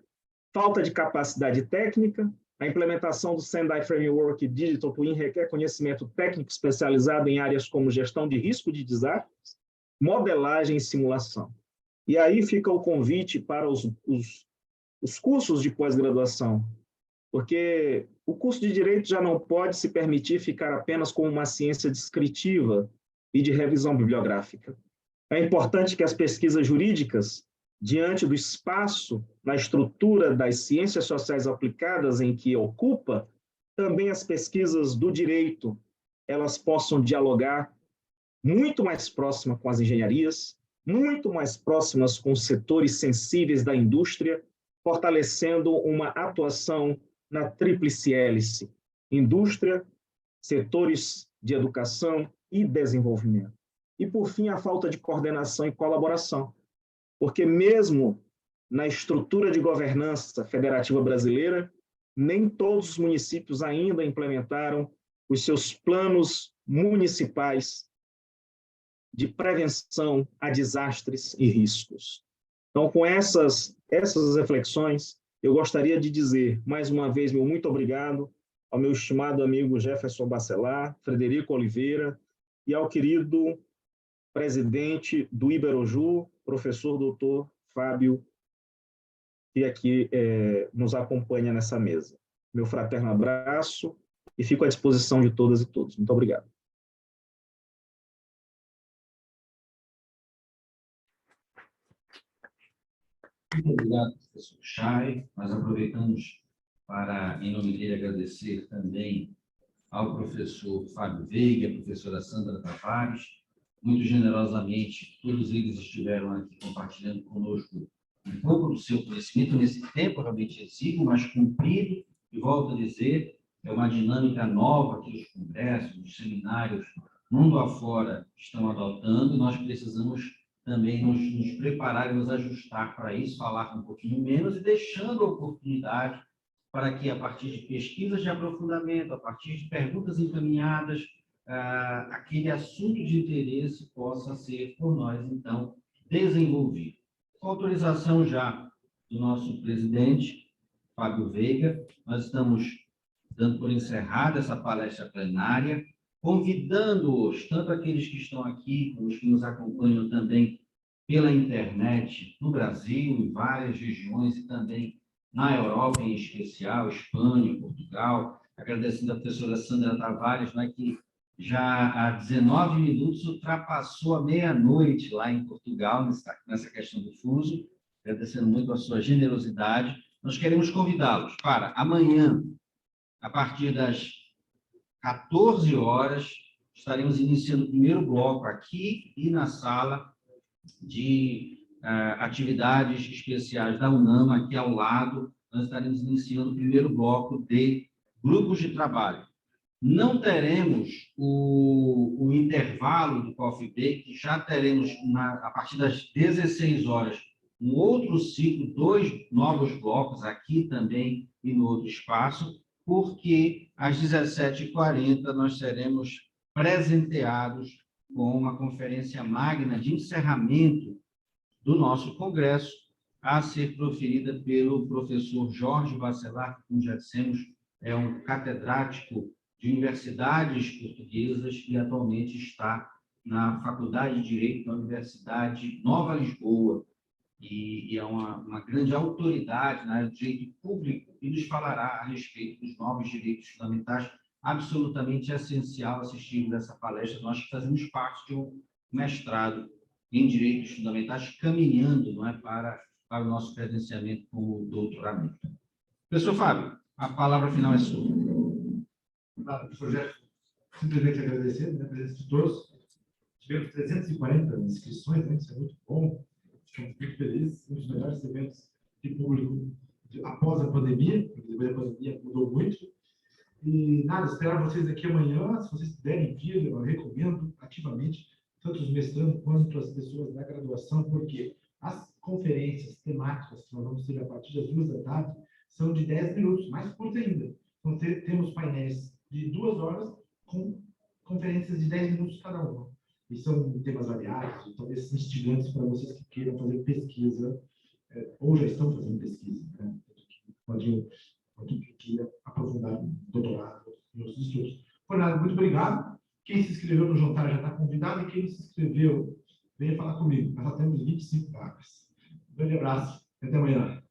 S10: Falta de capacidade técnica, a implementação do Sendai Framework Digital Twin requer conhecimento técnico especializado em áreas como gestão de risco de desastres, modelagem e simulação. E aí fica o convite para os cursos de pós-graduação, porque o curso de Direito já não pode se permitir ficar apenas com uma ciência descritiva e de revisão bibliográfica. É importante que as pesquisas jurídicas, diante do espaço na estrutura das ciências sociais aplicadas em que ocupa, também as pesquisas do direito, elas possam dialogar muito mais próxima com as engenharias, muito mais próximas com os setores sensíveis da indústria, fortalecendo uma atuação na tríplice hélice: indústria, setores de educação e desenvolvimento. E, por fim, a falta de coordenação e colaboração, porque mesmo na estrutura de governança federativa brasileira, nem todos os municípios ainda implementaram os seus planos municipais de prevenção a desastres e riscos. Então, com essas reflexões, eu gostaria de dizer, mais uma vez, meu muito obrigado ao meu estimado amigo Jefferson Bacelar, Frederico Oliveira, e ao querido presidente do Iberoju, professor doutor Fábio, que aqui nos acompanha nessa mesa. Meu fraterno abraço e fico à disposição de todas e todos. Muito obrigado.
S6: Muito obrigado, professor Chay. Nós aproveitamos para, em nome dele, agradecer também ao professor Fábio Veiga, à professora Sandra Tavares. Muito generosamente, todos eles estiveram aqui compartilhando conosco um pouco do seu conhecimento nesse tempo realmente exíguo, mas cumprido, e volto a dizer, é uma dinâmica nova que os congressos, os seminários, mundo afora, estão adotando, e nós precisamos também nos preparar e nos ajustar para isso, falar um pouquinho menos e deixando a oportunidade para que, a partir de pesquisas de aprofundamento, a partir de perguntas encaminhadas, aquele assunto de interesse possa ser, por nós, então, desenvolvido. Com autorização já do nosso presidente, Fábio Veiga, nós estamos dando por encerrada essa palestra plenária, convidando-os, tanto aqueles que estão aqui, como os que nos acompanham também pela internet, no Brasil, em várias regiões, e também na Europa, em especial, Espanha, Portugal, agradecendo a professora Sandra Tavares, né, que já há 19 minutos ultrapassou a meia-noite lá em Portugal, nessa questão do fuso, agradecendo muito a sua generosidade. Nós queremos convidá-los para amanhã, a partir das 14 horas, estaremos iniciando o primeiro bloco aqui e na sala de atividades especiais da UNAM, aqui ao lado, nós estaremos iniciando o primeiro bloco de grupos de trabalho. Não teremos o intervalo do Coffee Break, já teremos, a partir das 16 horas, um outro ciclo, 2 novos blocos aqui também e no outro espaço, porque às 17h40 nós seremos presenteados com uma conferência magna de encerramento do nosso congresso, a ser proferida pelo professor Jorge Bacelar, que, como já dissemos, é um catedrático de universidades portuguesas e atualmente está na Faculdade de Direito da Universidade Nova Lisboa, e é uma grande autoridade na área do direito público e nos falará a respeito dos novos direitos fundamentais. Absolutamente essencial assistirmos essa palestra, nós que fazemos parte de um mestrado em direitos fundamentais, caminhando, não é, para o nosso credenciamento como doutoramento. Professor Fábio, a palavra final é sua.
S3: Professor Jefferson, simplesmente agradecer, né, a presença de todos. Tivemos 340 inscrições, né, isso é muito bom. Ficamos muito felizes, um dos melhores eventos de público após a pandemia, porque depois da pandemia mudou muito. E nada, esperar vocês aqui amanhã, se vocês puderem vir, eu recomendo ativamente, tanto os mestrandos quanto as pessoas da graduação, porque as conferências temáticas que nós vamos ter a partir das 2 da tarde são de 10 minutos, mais curta ainda. Então, temos painéis de 2 horas com conferências de 10 minutos cada uma. E são temas variados, talvez instigantes para vocês que queiram fazer pesquisa, ou já estão fazendo pesquisa, né? Pode queira aprofundar o doutorado e outros estudos. Por nada, muito obrigado. Quem se inscreveu no jantar já está convidado, e quem não se inscreveu, venha falar comigo. Nós já temos 25 vagas. Um grande abraço e até amanhã.